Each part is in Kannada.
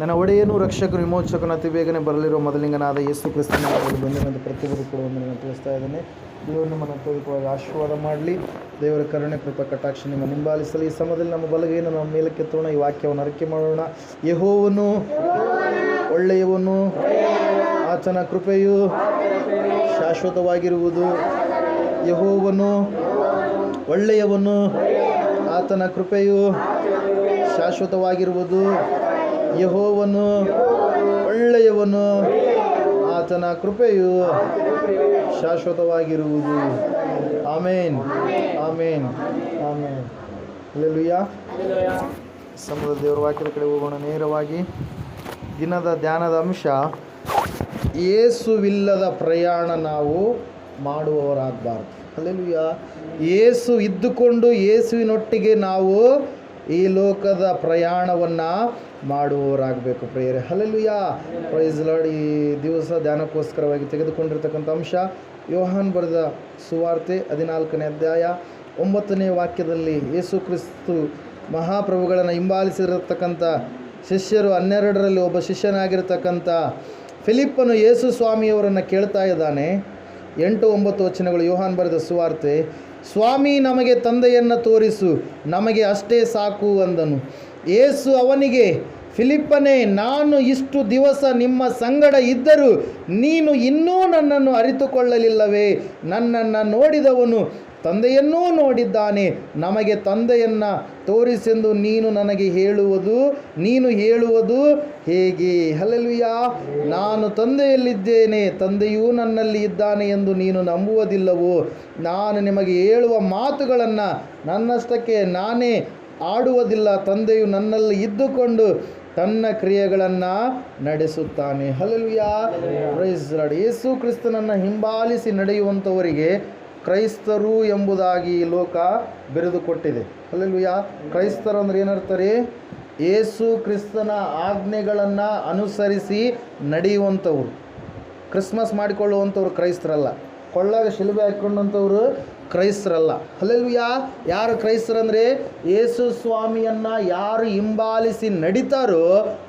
ನನ್ನ ಒಡೆಯನು ರಕ್ಷಕರು ವಿಮೋಚಕನು ಅತಿ ಬೇಗನೆ ಬರಲಿರುವ ಮೊದಲಿಂಗನಾದ ಯೇಸು ಕ್ರಿಸ್ತನ ಬಂದಿರುವಂಥ ಪ್ರತಿಯೊಬ್ಬರು ಕೂಡ ಒಂದು ನಾನು ತಿಳಿಸ್ತಾ ಇದ್ದೇನೆ. ದೇವರು ನಮ್ಮನ್ನು ಅತ್ಯಧಿಕವಾಗಿ ಆಶೀರ್ವಾದ ಮಾಡಲಿ. ದೇವರ ಕರುಣೆ ಕೃಪಾ ಕಟಾಕ್ಷ ನಿಮ್ಮ ಹಿಂಬಾಲಿಸಲಿ. ಈ ಸಮಯದಲ್ಲಿ ನಮ್ಮ ಬಲಗೈಯನ್ನು ನಮ್ಮ ಮೇಲಕ್ಕೆತ್ತೋಣ, ಈ ವಾಕ್ಯವನ್ನು ಅರಿಕೆ ಮಾಡೋಣ. ಯೆಹೋವನು ಒಳ್ಳೆಯವನು, ಆತನ ಕೃಪೆಯು ಶಾಶ್ವತವಾಗಿರುವುದು. ಯೆಹೋವನು ಒಳ್ಳೆಯವನು, ಆತನ ಕೃಪೆಯು ಶಾಶ್ವತವಾಗಿರುವುದು. ಯೆಹೋವನು ಒಳ್ಳೆಯವನು, ಆತನ ಕೃಪೆಯು ಶಾಶ್ವತವಾಗಿರುವುದು. ಆಮೇನ್, ಆಮೇನ್, ಆಮೇನ್. ಹಲ್ಲೆಲೂಯಾ. ಸಮುದ್ರ ದೇವರ ವಾಕ್ಯದ ಕಡೆ ಹೋಗೋಣ ನೇರವಾಗಿ. ದಿನದ ಧ್ಯಾನದ ಅಂಶ, ಯೇಸುವಿಲ್ಲದ ಪ್ರಯಾಣ ನಾವು ಮಾಡುವವರಾಗಬಾರ್ದು. ಹಲ್ಲೆಲೂಯಾ. ಯೇಸು ಇದ್ದುಕೊಂಡು ಯೇಸುವಿನೊಟ್ಟಿಗೆ ನಾವು ಈ ಲೋಕದ ಪ್ರಯಾಣವನ್ನು ಮಾಡುವವರಾಗಬೇಕು ಪ್ರಿಯರೇ. ಹಲ್ಲೆಲೂಯಾ. Praise Lord. ಈ ದಿವಸ ಧ್ಯಾನಕ್ಕೋಸ್ಕರವಾಗಿ ತೆಗೆದುಕೊಂಡಿರ್ತಕ್ಕಂಥ ಅಂಶ ಯೋಹಾನ್ ಬರೆದ ಸುವಾರ್ತೆ 14ನೇ ಅಧ್ಯಾಯ 9ನೇ ವಾಕ್ಯದಲ್ಲಿ ಯೇಸು ಕ್ರಿಸ್ತು ಮಹಾಪ್ರಭುಗಳನ್ನು ಹಿಂಬಾಲಿಸಿರತಕ್ಕಂಥ ಶಿಷ್ಯರು 12ರಲ್ಲಿ ಒಬ್ಬ ಶಿಷ್ಯನಾಗಿರ್ತಕ್ಕಂಥ ಫಿಲಿಪ್ಪನು ಯೇಸು ಸ್ವಾಮಿಯವರನ್ನು ಕೇಳ್ತಾ ಇದ್ದಾನೆ. 8-9 ವಚನಗಳು ಯೋಹಾನ್ ಬರೆದ ಸುವಾರ್ತೆ. ಸ್ವಾಮಿ, ನಮಗೆ ತಂದೆಯನ್ನು ತೋರಿಸು, ನಮಗೆ ಅಷ್ಟೇ ಸಾಕು ಅಂದನು. ಯೇಸು ಅವನಿಗೆ, ಫಿಲಿಪ್ಪನೇ, ನಾನು ಇಷ್ಟು ದಿವಸ ನಿಮ್ಮ ಸಂಗಡ ಇದ್ದರೂ ನೀನು ಇನ್ನೂ ನನ್ನನ್ನು ಅರಿತುಕೊಳ್ಳಲಿಲ್ಲವೇ? ನನ್ನನ್ನು ನೋಡಿದವನು ತಂದೆಯನ್ನೂ ನೋಡಿದ್ದಾನೆ. ನಮಗೆ ತಂದೆಯನ್ನು ತೋರಿಸೆಂದು ನೀನು ಹೇಳುವುದು ಹೇಗೆ? ಹಲ್ಲೆಲೂಯಾ. ನಾನು ತಂದೆಯಲ್ಲಿದ್ದೇನೆ, ತಂದೆಯೂ ನನ್ನಲ್ಲಿ ಇದ್ದಾನೆ ಎಂದು ನೀನು ನಂಬುವುದಿಲ್ಲವೋ? ನಾನು ನಿಮಗೆ ಹೇಳುವ ಮಾತುಗಳನ್ನು ನನ್ನಷ್ಟಕ್ಕೆ ನಾನೇ ಆಡುವುದಿಲ್ಲ. ತಂದೆಯು ನನ್ನಲ್ಲಿ ಇದ್ದುಕೊಂಡು ತನ್ನ ಕ್ರಿಯೆಗಳನ್ನು ನಡೆಸುತ್ತಾನೆ. ಹಲ್ಲೆಲೂಯಾ. Praise Lord. ಯೇಸು ಕ್ರಿಸ್ತನನ್ನು ಹಿಂಬಾಲಿಸಿ ನಡೆಯುವಂಥವರಿಗೆ ಕ್ರೈಸ್ತರು ಎಂಬುದಾಗಿ ಈ ಲೋಕ ಬಿರಿದುಕೊಟ್ಟಿದೆ. ಹಲ್ಲೆಲೂಯಾ. ಕ್ರೈಸ್ತರು ಅಂದರೆ ಏನರ್ತಾರೆ? ಯೇಸು ಕ್ರಿಸ್ತನ ಆಜ್ಞೆಗಳನ್ನು ಅನುಸರಿಸಿ ನಡೆಯುವಂಥವ್ರು. ಕ್ರಿಸ್ಮಸ್ ಮಾಡಿಕೊಳ್ಳುವಂಥವ್ರು ಕ್ರೈಸ್ತರಲ್ಲ. ಕೊಳ್ಳಾಗ ಶಿಲುಬೆ ಹಾಕ್ಕೊಂಡಂಥವ್ರು ಕ್ರೈಸ್ತರಲ್ಲ. ಹಲ್ಲೆಲೂಯಾ. ಯಾರು ಕ್ರೈಸ್ತರಂದರೆ ಯೇಸು ಸ್ವಾಮಿಯನ್ನು ಯಾರು ಹಿಂಬಾಲಿಸಿ ನಡೀತಾರೋ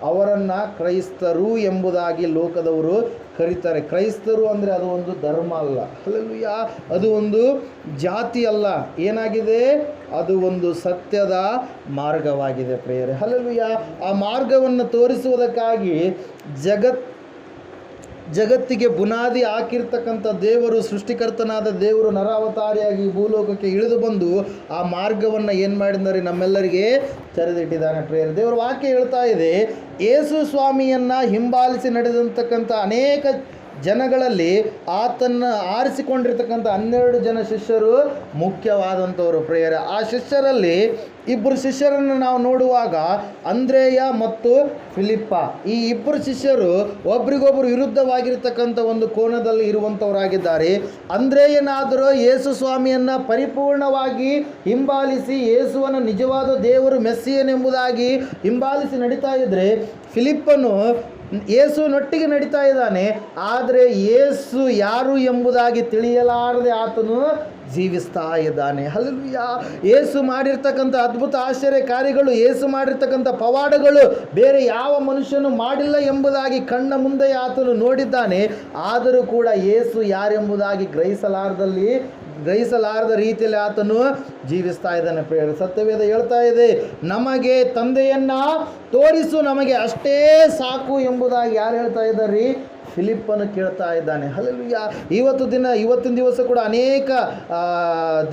ಅವರನ್ನು ಕ್ರೈಸ್ತರು ಎಂಬುದಾಗಿ ಲೋಕದವರು ಕರೀತಾರೆ. ಕ್ರೈಸ್ತರು ಅಂದರೆ ಅದು ಒಂದು ಧರ್ಮ ಅಲ್ಲ. ಹಲ್ಲೆಲೂಯಾ. ಅದು ಒಂದು ಜಾತಿ ಅಲ್ಲ. ಏನಾಗಿದೆ? ಅದು ಒಂದು ಸತ್ಯದ ಮಾರ್ಗವಾಗಿದೆ ಪ್ರಿಯರೇ. ಹಲ್ಲೆಲೂಯಾ. ಆ ಮಾರ್ಗವನ್ನು ತೋರಿಸುವುದಕ್ಕಾಗಿ ಜಗತ್ತಿಗೆ ಬುನಾದಿ ಹಾಕಿರ್ತಕ್ಕಂಥ ದೇವರು, ಸೃಷ್ಟಿಕರ್ತನಾದ ದೇವರು ನರಾವತಾರಿಯಾಗಿ ಭೂಲೋಕಕ್ಕೆ ಇಳಿದು ಬಂದು ಆ ಮಾರ್ಗವನ್ನು ಏನು ಮಾಡಿದ್ದಾರೆ? ನಮ್ಮೆಲ್ಲರಿಗೆ ತೆರೆದಿಟ್ಟಿದ್ದಾನೆ ಪ್ರಿಯರೇ. ದೇವರ ವಾಕ್ಯ ಹೇಳ್ತಾ ಇದೆ, ಯೇಸು ಸ್ವಾಮಿಯನ್ನು ಹಿಂಬಾಲಿಸಿ ನಡೆದಂತಕ್ಕಂಥ ಅನೇಕ ಜನಗಳಲ್ಲಿ ಆತನ್ನು ಆರಿಸಿಕೊಂಡಿರ್ತಕ್ಕಂಥ 12 ಜನ ಶಿಷ್ಯರು ಮುಖ್ಯವಾದಂಥವರು ಪ್ರಿಯರೇ. ಆ ಶಿಷ್ಯರಲ್ಲಿ 2 ಶಿಷ್ಯರನ್ನು ನಾವು ನೋಡುವಾಗ ಅಂದ್ರೇಯ ಮತ್ತು ಫಿಲಿಪ್ಪ, ಈ 2 ಶಿಷ್ಯರು ಒಬ್ರಿಗೊಬ್ಬರು ವಿರುದ್ಧವಾಗಿರ್ತಕ್ಕಂಥ ಒಂದು ಕೋನದಲ್ಲಿ ಇರುವಂಥವರಾಗಿದ್ದಾರೆ. ಅಂದ್ರೇಯನಾದರೂ ಯೇಸು ಸ್ವಾಮಿಯನ್ನು ಪರಿಪೂರ್ಣವಾಗಿ ಹಿಂಬಾಲಿಸಿ ಯೇಸುವನ್ನು ನಿಜವಾದ ದೇವರು ಮೆಸ್ಸಿಯನೆಂಬುದಾಗಿ ಹಿಂಬಾಲಿಸಿ ನಡೀತಾ ಇದ್ದರೆ, ಫಿಲಿಪ್ಪನು ಯೇಸುವಿನೊಟ್ಟಿಗೆ ನಡೀತಾ ಇದ್ದಾನೆ. ಆದರೆ ಯೇಸು ಯಾರು ಎಂಬುದಾಗಿ ತಿಳಿಯಲಾರದೆ ಆತನು ಜೀವಿಸ್ತಾ ಇದ್ದಾನೆ. ಹಲ್ಲೆಲೂಯಾ. ಯೇಸು ಮಾಡಿರ್ತಕ್ಕಂಥ ಅದ್ಭುತ ಆಶ್ಚರ್ಯ ಕಾರ್ಯಗಳು, ಯೇಸು ಮಾಡಿರ್ತಕ್ಕಂಥ ಪವಾಡಗಳು ಬೇರೆ ಯಾವ ಮನುಷ್ಯನು ಮಾಡಿಲ್ಲ ಎಂಬುದಾಗಿ ಕಣ್ಣ ಮುಂದೆ ಆತನು ನೋಡಿದ್ದಾನೆ. ಆದರೂ ಕೂಡ ಯೇಸು ಯಾರೆಂಬುದಾಗಿ ಗ್ರಹಿಸಲಾರದ ರೀತಿಯಲ್ಲಿ ಆತನು ಜೀವಿಸ್ತಾ ಇದ್ದಾನೆ ಪ್ರಿಯರೇ. ಸತ್ಯವೇದ ಹೇಳ್ತಾ ಇದೆ, ನಮಗೆ ತಂದೆಯನ್ನು ತೋರಿಸು, ನಮಗೆ ಅಷ್ಟೇ ಸಾಕು ಎಂಬುದಾಗಿ ಯಾರು ಹೇಳ್ತಾ ಇದ್ದಾರೆ? ಫಿಲಿಪ್ಪನು ಕೇಳ್ತಾ ಇದ್ದಾನೆ. ಹಲ್ಲೆಲೂಯಾ. ಇವತ್ತಿನ ದಿವಸ ಕೂಡ ಅನೇಕ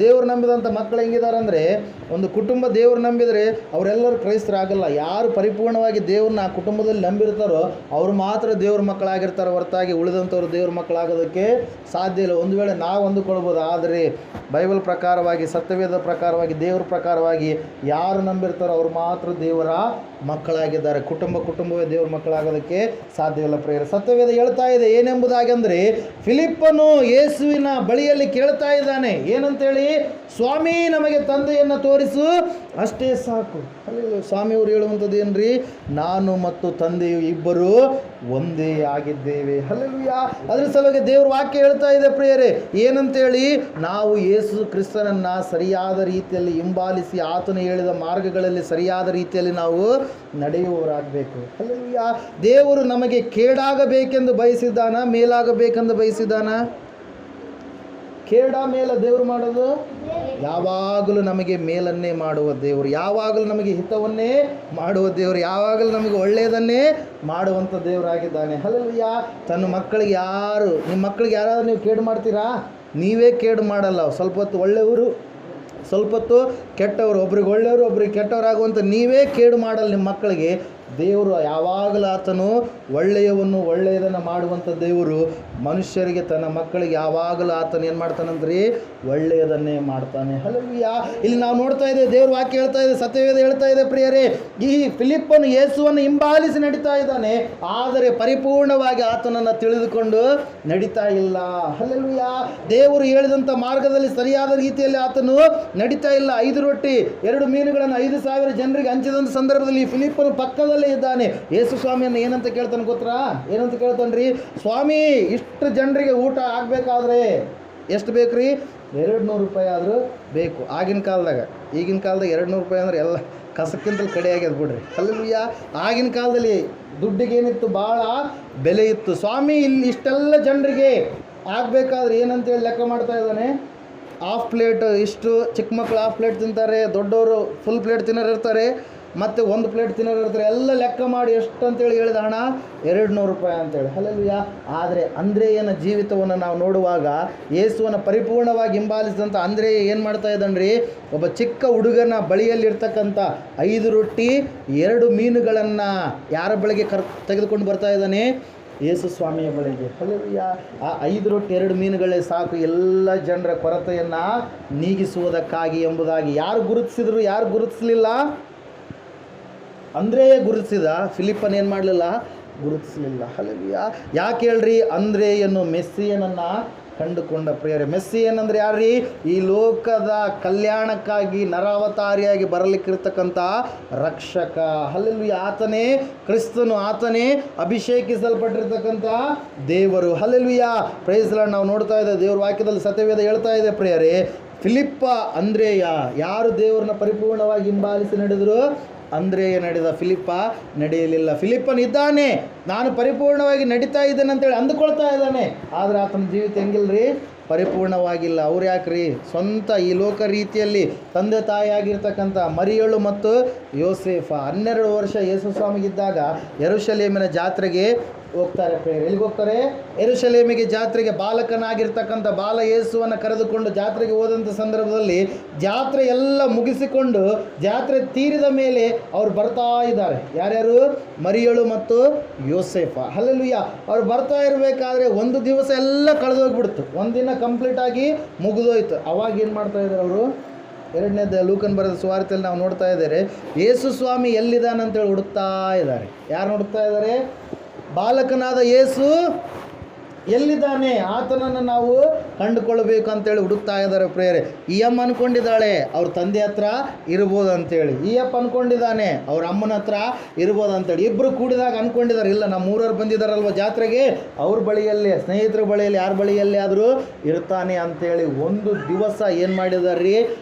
ದೇವರು ನಂಬಿದಂಥ ಮಕ್ಕಳು ಹೆಂಗಿದ್ದಾರೆ ಅಂದರೆ, ಒಂದು ಕುಟುಂಬ ದೇವರು ನಂಬಿದರೆ ಅವರೆಲ್ಲರೂ ಕ್ರೈಸ್ತರಾಗಲ್ಲ. ಯಾರು ಪರಿಪೂರ್ಣವಾಗಿ ದೇವ್ರನ್ನ ಆ ಕುಟುಂಬದಲ್ಲಿ ನಂಬಿರ್ತಾರೋ ಅವರು ಮಾತ್ರ ದೇವ್ರ ಮಕ್ಕಳಾಗಿರ್ತಾರೆ, ಹೊರತಾಗಿ ಉಳಿದಂಥವ್ರು ದೇವ್ರ ಮಕ್ಕಳಾಗೋದಕ್ಕೆ ಸಾಧ್ಯ ಇಲ್ಲ. ಒಂದು ವೇಳೆ ನಾವು ಅಂದುಕೊಳ್ಬೋದು, ಆದರೆ ಬೈಬಲ್ ಪ್ರಕಾರವಾಗಿ, ಸತ್ಯವೇದ ಪ್ರಕಾರವಾಗಿ, ದೇವ್ರ ಪ್ರಕಾರವಾಗಿ ಯಾರು ನಂಬಿರ್ತಾರೋ ಅವರು ಮಾತ್ರ ದೇವರ ಮಕ್ಕಳಾಗಿದ್ದಾರೆ. ಕುಟುಂಬವೇ ದೇವ್ರ ಮಕ್ಕಳಾಗೋದಕ್ಕೆ ಸಾಧ್ಯವಿಲ್ಲ ಪ್ರಿಯರೇ. ಸತ್ಯವೇದ ಹೇಳ್ತಾ ಇದೆ ಏನೆಂಬುದಾಗಿ ಅಂದರೆ, ಫಿಲಿಪ್ಪನು ಯೇಸುವಿನ ಬಳಿಯಲ್ಲಿ ಕೇಳ್ತಾ ಇದ್ದಾನೆ ಏನಂತೇಳಿ, ಸ್ವಾಮಿ ನಮಗೆ ತಂದೆಯನ್ನು ತೋರಿಸು ಅಷ್ಟೇ ಸಾಕು. ಅಲ್ಲಿ ಸ್ವಾಮಿಯವರು ಹೇಳುವಂಥದ್ದು ಏನ್ರಿ, ನಾನು ಮತ್ತು ತಂದೆಯು ಇಬ್ಬರು ಒಂದೇ ಆಗಿದ್ದೇವೆ. ಹಲ್ಲೆಲೂಯಾ. ಅದ್ರ ಸಲುವಾಗಿ ದೇವ್ರ ವಾಕ್ಯ ಹೇಳ್ತಾ ಇದೆ ಪ್ರಿಯರೇ, ಏನಂತೇಳಿ, ನಾವು ಯೇಸು ಕ್ರಿಸ್ತನನ್ನು ಸರಿಯಾದ ರೀತಿಯಲ್ಲಿ ಹಿಂಬಾಲಿಸಿ ಆತನು ಹೇಳಿದ ಮಾರ್ಗಗಳಲ್ಲಿ ಸರಿಯಾದ ರೀತಿಯಲ್ಲಿ ನಾವು ನಡೆಯುವವರಾಗಬೇಕು. ಹಲ್ಲೆಲೂಯಾ. ದೇವರು ನಮಗೆ ಕೇಡಾಗಬೇಕೆಂದು ಬಯಸಿದ್ದಾನ, ಮೇಲಾಗಬೇಕೆಂದು ಬಯಸಿದ್ದಾನ? ಕೇಡ ಮೇಲ ದೇವರು ಮಾಡೋದು? ಯಾವಾಗಲೂ ನಮಗೆ ಮೇಲನ್ನೇ ಮಾಡುವ ದೇವರು, ಯಾವಾಗಲೂ ನಮಗೆ ಹಿತವನ್ನೇ ಮಾಡುವ ದೇವರು, ಯಾವಾಗಲೂ ನಮಗೆ ಒಳ್ಳೆಯದನ್ನೇ ಮಾಡುವಂಥ ದೇವರಾಗಿದ್ದಾನೆ. ಹಲ್ಲೆಲೂಯಾ. ತನ್ನ ಮಕ್ಕಳಿಗೆ ನಿಮ್ಮ ಮಕ್ಕಳಿಗೆ ಯಾರಾದರೂ ನೀವು ಕೇಡು ಮಾಡ್ತೀರಾ? ನೀವೇ ಕೇಡು ಮಾಡಲ್ಲ. ಸ್ವಲ್ಪ ಹೊತ್ತು ಒಳ್ಳೆಯವರು, ಸ್ವಲ್ಪ ಹೊತ್ತು ಕೆಟ್ಟವರು, ಒಬ್ರಿಗೆ ಒಳ್ಳೆಯವರು ಒಬ್ರಿಗೆ ಕೆಟ್ಟವರಾಗುವಂಥ ನೀವೇ ಕೇಡು ಮಾಡಲ್ಲ ನಿಮ್ಮ ಮಕ್ಕಳಿಗೆ. ದೇವರು ಯಾವಾಗಲೂ ಆತನು ಒಳ್ಳೆಯದನ್ನು ಮಾಡುವಂಥ ದೇವರು. ಮನುಷ್ಯರಿಗೆ, ತನ್ನ ಮಕ್ಕಳಿಗೆ ಯಾವಾಗಲೂ ಆತನು ಏನು ಮಾಡ್ತಾನಂದ್ರಿ, ಒಳ್ಳೆಯದನ್ನೇ ಮಾಡ್ತಾನೆ. ಹಲ್ಲೆಲೂಯಾ. ಇಲ್ಲಿ ನಾವು ನೋಡ್ತಾ ಇದ್ದೇವೆ, ದೇವ್ರ ವಾಕ್ಯ ಹೇಳ್ತಾ ಇದೆ, ಸತ್ಯವೇದ ಹೇಳ್ತಾ ಇದೆ ಪ್ರಿಯರೇ, ಈ ಫಿಲಿಪ್ಪನು ಯೇಸುವನ್ನು ಹಿಂಬಾಲಿಸಿ ನಡೀತಾ ಇದ್ದಾನೆ, ಆದರೆ ಪರಿಪೂರ್ಣವಾಗಿ ಆತನನ್ನು ತಿಳಿದುಕೊಂಡು ನಡೀತಾ ಇಲ್ಲ. ಹಲ್ಲೆಲೂಯಾ. ದೇವರು ಹೇಳಿದಂಥ ಮಾರ್ಗದಲ್ಲಿ ಸರಿಯಾದ ರೀತಿಯಲ್ಲಿ ಆತನು ನಡೀತಾ ಇಲ್ಲ. 5 ರೊಟ್ಟಿ 2 ಮೀನುಗಳನ್ನು 5,000 ಜನರಿಗೆ ಹಂಚಿದಂಥ ಸಂದರ್ಭದಲ್ಲಿ ಫಿಲಿಪ್ಪನು ಪಕ್ಕದಲ್ಲಿ ಇದ್ದಾನೆ. ಯೇಸು ಸ್ವಾಮಿಯನ್ನು ಏನಂತ ಕೇಳ್ತಾನೆ ಗೊತ್ತಾ? ಏನಂತ ಕೇಳ್ತಾನ್ರಿ, ಸ್ವಾಮಿ ಇಷ್ಟು ಜನರಿಗೆ ಊಟ ಆಗಬೇಕಾದ್ರೆ ಎಷ್ಟು ಬೇಕ್ರಿ? 200 ರೂಪಾಯಿ ಆದರೂ ಬೇಕು. ಈಗಿನ ಕಾಲದಾಗ 200 ರೂಪಾಯಿ ಅಂದರೆ ಎಲ್ಲ ಕಸಕ್ಕಿಂತಲೂ ಕಡೆ ಆಗ್ಯದ ಬಿಡ್ರಿ. ಹಲ್ಲೆಲೂಯಾ. ಆಗಿನ ಕಾಲದಲ್ಲಿ ದುಡ್ಡಿಗೇನಿತ್ತು, ಭಾಳ ಬೆಲೆ ಇತ್ತು. ಸ್ವಾಮಿ ಇಲ್ಲಿ ಇಷ್ಟೆಲ್ಲ ಜನರಿಗೆ ಆಗಬೇಕಾದ್ರೆ ಏನಂತೇಳಿ ಲೆಕ್ಕ ಮಾಡ್ತಾ ಇದ್ದಾನೆ. ಹಾಫ್ ಪ್ಲೇಟ್ ಇಷ್ಟು, ಚಿಕ್ಕ ಮಕ್ಕಳು ಹಾಫ್ ಪ್ಲೇಟ್ ತಿಂತಾರೆ, ದೊಡ್ಡವರು ಫುಲ್ ಪ್ಲೇಟ್ ತಿನ್ನೋರು ಇರ್ತಾರೆ, ಮತ್ತು 1 ಪ್ಲೇಟ್ ತಿನ್ನೋರು ಇರ್ತಾರೆ. ಎಲ್ಲ ಲೆಕ್ಕ ಮಾಡಿ ಎಷ್ಟು ಅಂತೇಳಿ ಹೇಳಿದ ಹಣ 200 ರೂಪಾಯಿ ಅಂತೇಳಿ. ಹಲ್ಲೆಲೂಯಾ. ಆದರೆ ಅಂದ್ರೇಯನ ಜೀವಿತವನ್ನು ನಾವು ನೋಡುವಾಗ, ಯೇಸುವನ್ನು ಪರಿಪೂರ್ಣವಾಗಿ ಹಿಂಬಾಲಿಸಿದಂಥ ಅಂದ್ರೇಯ ಏನು ಮಾಡ್ತಾ ಇದ್ದಾನ್ರಿ, ಒಬ್ಬ ಚಿಕ್ಕ ಹುಡುಗನ ಬಳಿಯಲ್ಲಿರ್ತಕ್ಕಂಥ 5 ರೊಟ್ಟಿ 2 ಮೀನುಗಳನ್ನು ಯಾರ ಬಳಿಗೆ ತೆಗೆದುಕೊಂಡು ಬರ್ತಾ ಇದ್ದಾನೆ? ಯೇಸು ಸ್ವಾಮಿಯ ಬಳಿಗೆ. ಹಲ್ಲೆಲೂಯಾ. ಆ 5 ರೊಟ್ಟಿ 2 ಮೀನುಗಳೇ ಸಾಕು ಎಲ್ಲ ಜನರ ಕೊರತೆಯನ್ನು ನೀಗಿಸುವುದಕ್ಕಾಗಿ ಎಂಬುದಾಗಿ ಯಾರು ಗುರುತಿಸಿದ್ರು, ಯಾರು ಗುರುತಿಸಲಿಲ್ಲ? ಅಂದ್ರೇಯ ಗುರುತಿಸಿದ, ಫಿಲಿಪ್ಪನ್ ಏನು ಮಾಡಲಿಲ್ಲ, ಗುರುತಿಸಲಿಲ್ಲ. ಹಲ್ಲೆಲೂಯಾ. ಯಾಕೆ ಹೇಳ್ರಿ, ಅಂದ್ರೇಯನು ಮೆಸ್ಸಿಯನನ್ನು ಕಂಡುಕೊಂಡ ಪ್ರಿಯರೇ. ಮೆಸ್ಸಿಯನ್ ಅಂದರೆ ಯಾರ್ರೀ? ಈ ಲೋಕದ ಕಲ್ಯಾಣಕ್ಕಾಗಿ ನರಾವತಾರಿಯಾಗಿ ಬರಲಿಕ್ಕಿರ್ತಕ್ಕಂಥ ರಕ್ಷಕ. ಹಲ್ಲೆಲೂಯಾ. ಆತನೇ ಕ್ರಿಸ್ತನು, ಆತನೇ ಅಭಿಷೇಕಿಸಲ್ಪಟ್ಟಿರ್ತಕ್ಕಂಥ ದೇವರು. ಹಲ್ಲೆಲೂಯಾ. Praise Lord. ನಾವು ನೋಡ್ತಾ ಇದ್ದೇವೆ, ದೇವ್ರ ವಾಕ್ಯದಲ್ಲಿ ಸತ್ಯವೇದ ಹೇಳ್ತಾ ಇದೆ ಪ್ರಿಯರೇ, ಫಿಲಿಪ್ಪ, ಅಂದ್ರೇಯ ಯಾರು ದೇವರನ್ನ ಪರಿಪೂರ್ಣವಾಗಿ ಹಿಂಬಾಲಿಸಿ ನಡೆದರು? ಅಂದ್ರೇಯ ನಡೆದ, ಫಿಲಿಪ್ಪ ನಡೆಯಲಿಲ್ಲ. ಫಿಲಿಪ್ಪನ್ ಇದ್ದಾನೆ, ನಾನು ಪರಿಪೂರ್ಣವಾಗಿ ನಡೀತಾ ಇದ್ದೇನೆ ಅಂತೇಳಿ ಅಂದುಕೊಳ್ತಾ ಇದ್ದಾನೆ, ಆದರೆ ಆತನ ಜೀವಿತ ಹೆಂಗಿಲ್ರಿ, ಪರಿಪೂರ್ಣವಾಗಿಲ್ಲ. ಅವ್ರು ಯಾಕ್ರಿ, ಸ್ವಂತ ಈ ಲೋಕ ರೀತಿಯಲ್ಲಿ ತಂದೆ ತಾಯಿಯಾಗಿರ್ತಕ್ಕಂಥ ಮರಿಯಳು ಮತ್ತು ಯೋಸೇಫ 12 ವರ್ಷ ಯೇಸು ಸ್ವಾಮಿಗಿದ್ದಾಗ ಯೆರೂಸಲೇಮಿನ ಜಾತ್ರೆಗೆ ಹೋಗ್ತಾರೆ ಪ್ರಿಯರೇ. ಎಲ್ಲಿಗೆ ಹೋಗ್ತಾರೆ? ಯೆರೂಸಲೇಮಿಗೆ ಜಾತ್ರೆಗೆ. ಬಾಲಕನಾಗಿರ್ತಕ್ಕಂಥ ಬಾಲ ಯೇಸುವನ್ನು ಕರೆದುಕೊಂಡು ಜಾತ್ರೆಗೆ ಹೋದಂಥ ಸಂದರ್ಭದಲ್ಲಿ ಜಾತ್ರೆ ಎಲ್ಲ ಮುಗಿಸಿಕೊಂಡು ಜಾತ್ರೆ ತೀರಿದ ಮೇಲೆ ಅವ್ರು ಬರ್ತಾ ಇದ್ದಾರೆ. ಯಾರ್ಯಾರು? ಮರಿಯಳು ಮತ್ತು ಯೋಸೇಫ. ಹಲ್ಲೆಲೂಯಾ. ಅವ್ರು ಬರ್ತಾ ಇರಬೇಕಾದ್ರೆ ಒಂದು ದಿವಸ ಎಲ್ಲ ಕಳೆದೋಗ್ಬಿಡ್ತು, ಒಂದಿನ ಕಂಪ್ಲೀಟಾಗಿ ಮುಗಿದೋಯ್ತು. ಅವಾಗ ಏನು ಮಾಡ್ತಾ ಇದ್ದಾರೆ ಅವರು? 2ನೇದು ಲೂಕನ್ ಬರೆದ ಸುವಾರ್ತೆಯಲ್ಲಿ ನಾವು ನೋಡ್ತಾ ಇದ್ದಾರೆ, ಯೇಸು ಸ್ವಾಮಿ ಎಲ್ಲಿದ್ದಾನಂತೇಳಿ ಹುಡುಕ್ತಾ ಇದ್ದಾರೆ. ಯಾರು ಹುಡುಕ್ತಾ ಇದ್ದಾರೆ? ಬಾಲಕನಾದ ಯೇಸು ಎಲ್ಲಿದ್ದಾನೆ, ಆತನನ್ನು ನಾವು ಕಂಡುಕೊಳ್ಬೇಕು ಅಂತೇಳಿ ಹುಡುಕ್ತಾ ಇದ್ದಾರೆ ಪ್ರಿಯರೇ. ಈ ಅಮ್ಮ ಅಂದ್ಕೊಂಡಿದ್ದಾಳೆ ಅವ್ರ ತಂದೆ ಹತ್ರ ಇರ್ಬೋದು ಅಂತೇಳಿ, ಈ ಅಪ್ಪ ಅಂದ್ಕೊಂಡಿದ್ದಾನೆ ಅವ್ರ ಅಮ್ಮನ ಹತ್ರ ಇರ್ಬೋದು ಅಂತೇಳಿ. ಇಬ್ಬರು ಕೂಡಿದಾಗ ಅಂದ್ಕೊಂಡಿದ್ದಾರೆ, ಇಲ್ಲ ನಮ್ಮ ಊರವ್ರು ಬಂದಿದ್ದಾರಲ್ವ ಜಾತ್ರೆಗೆ, ಅವ್ರ ಬಳಿಯಲ್ಲಿ, ಸ್ನೇಹಿತರ ಬಳಿಯಲ್ಲಿ, ಯಾರ ಬಳಿಯಲ್ಲಿ ಆದರೂ ಇರ್ತಾನೆ ಅಂತೇಳಿ ಒಂದು ದಿವಸ ಏನು ಮಾಡಿದಾರ್ರಿ,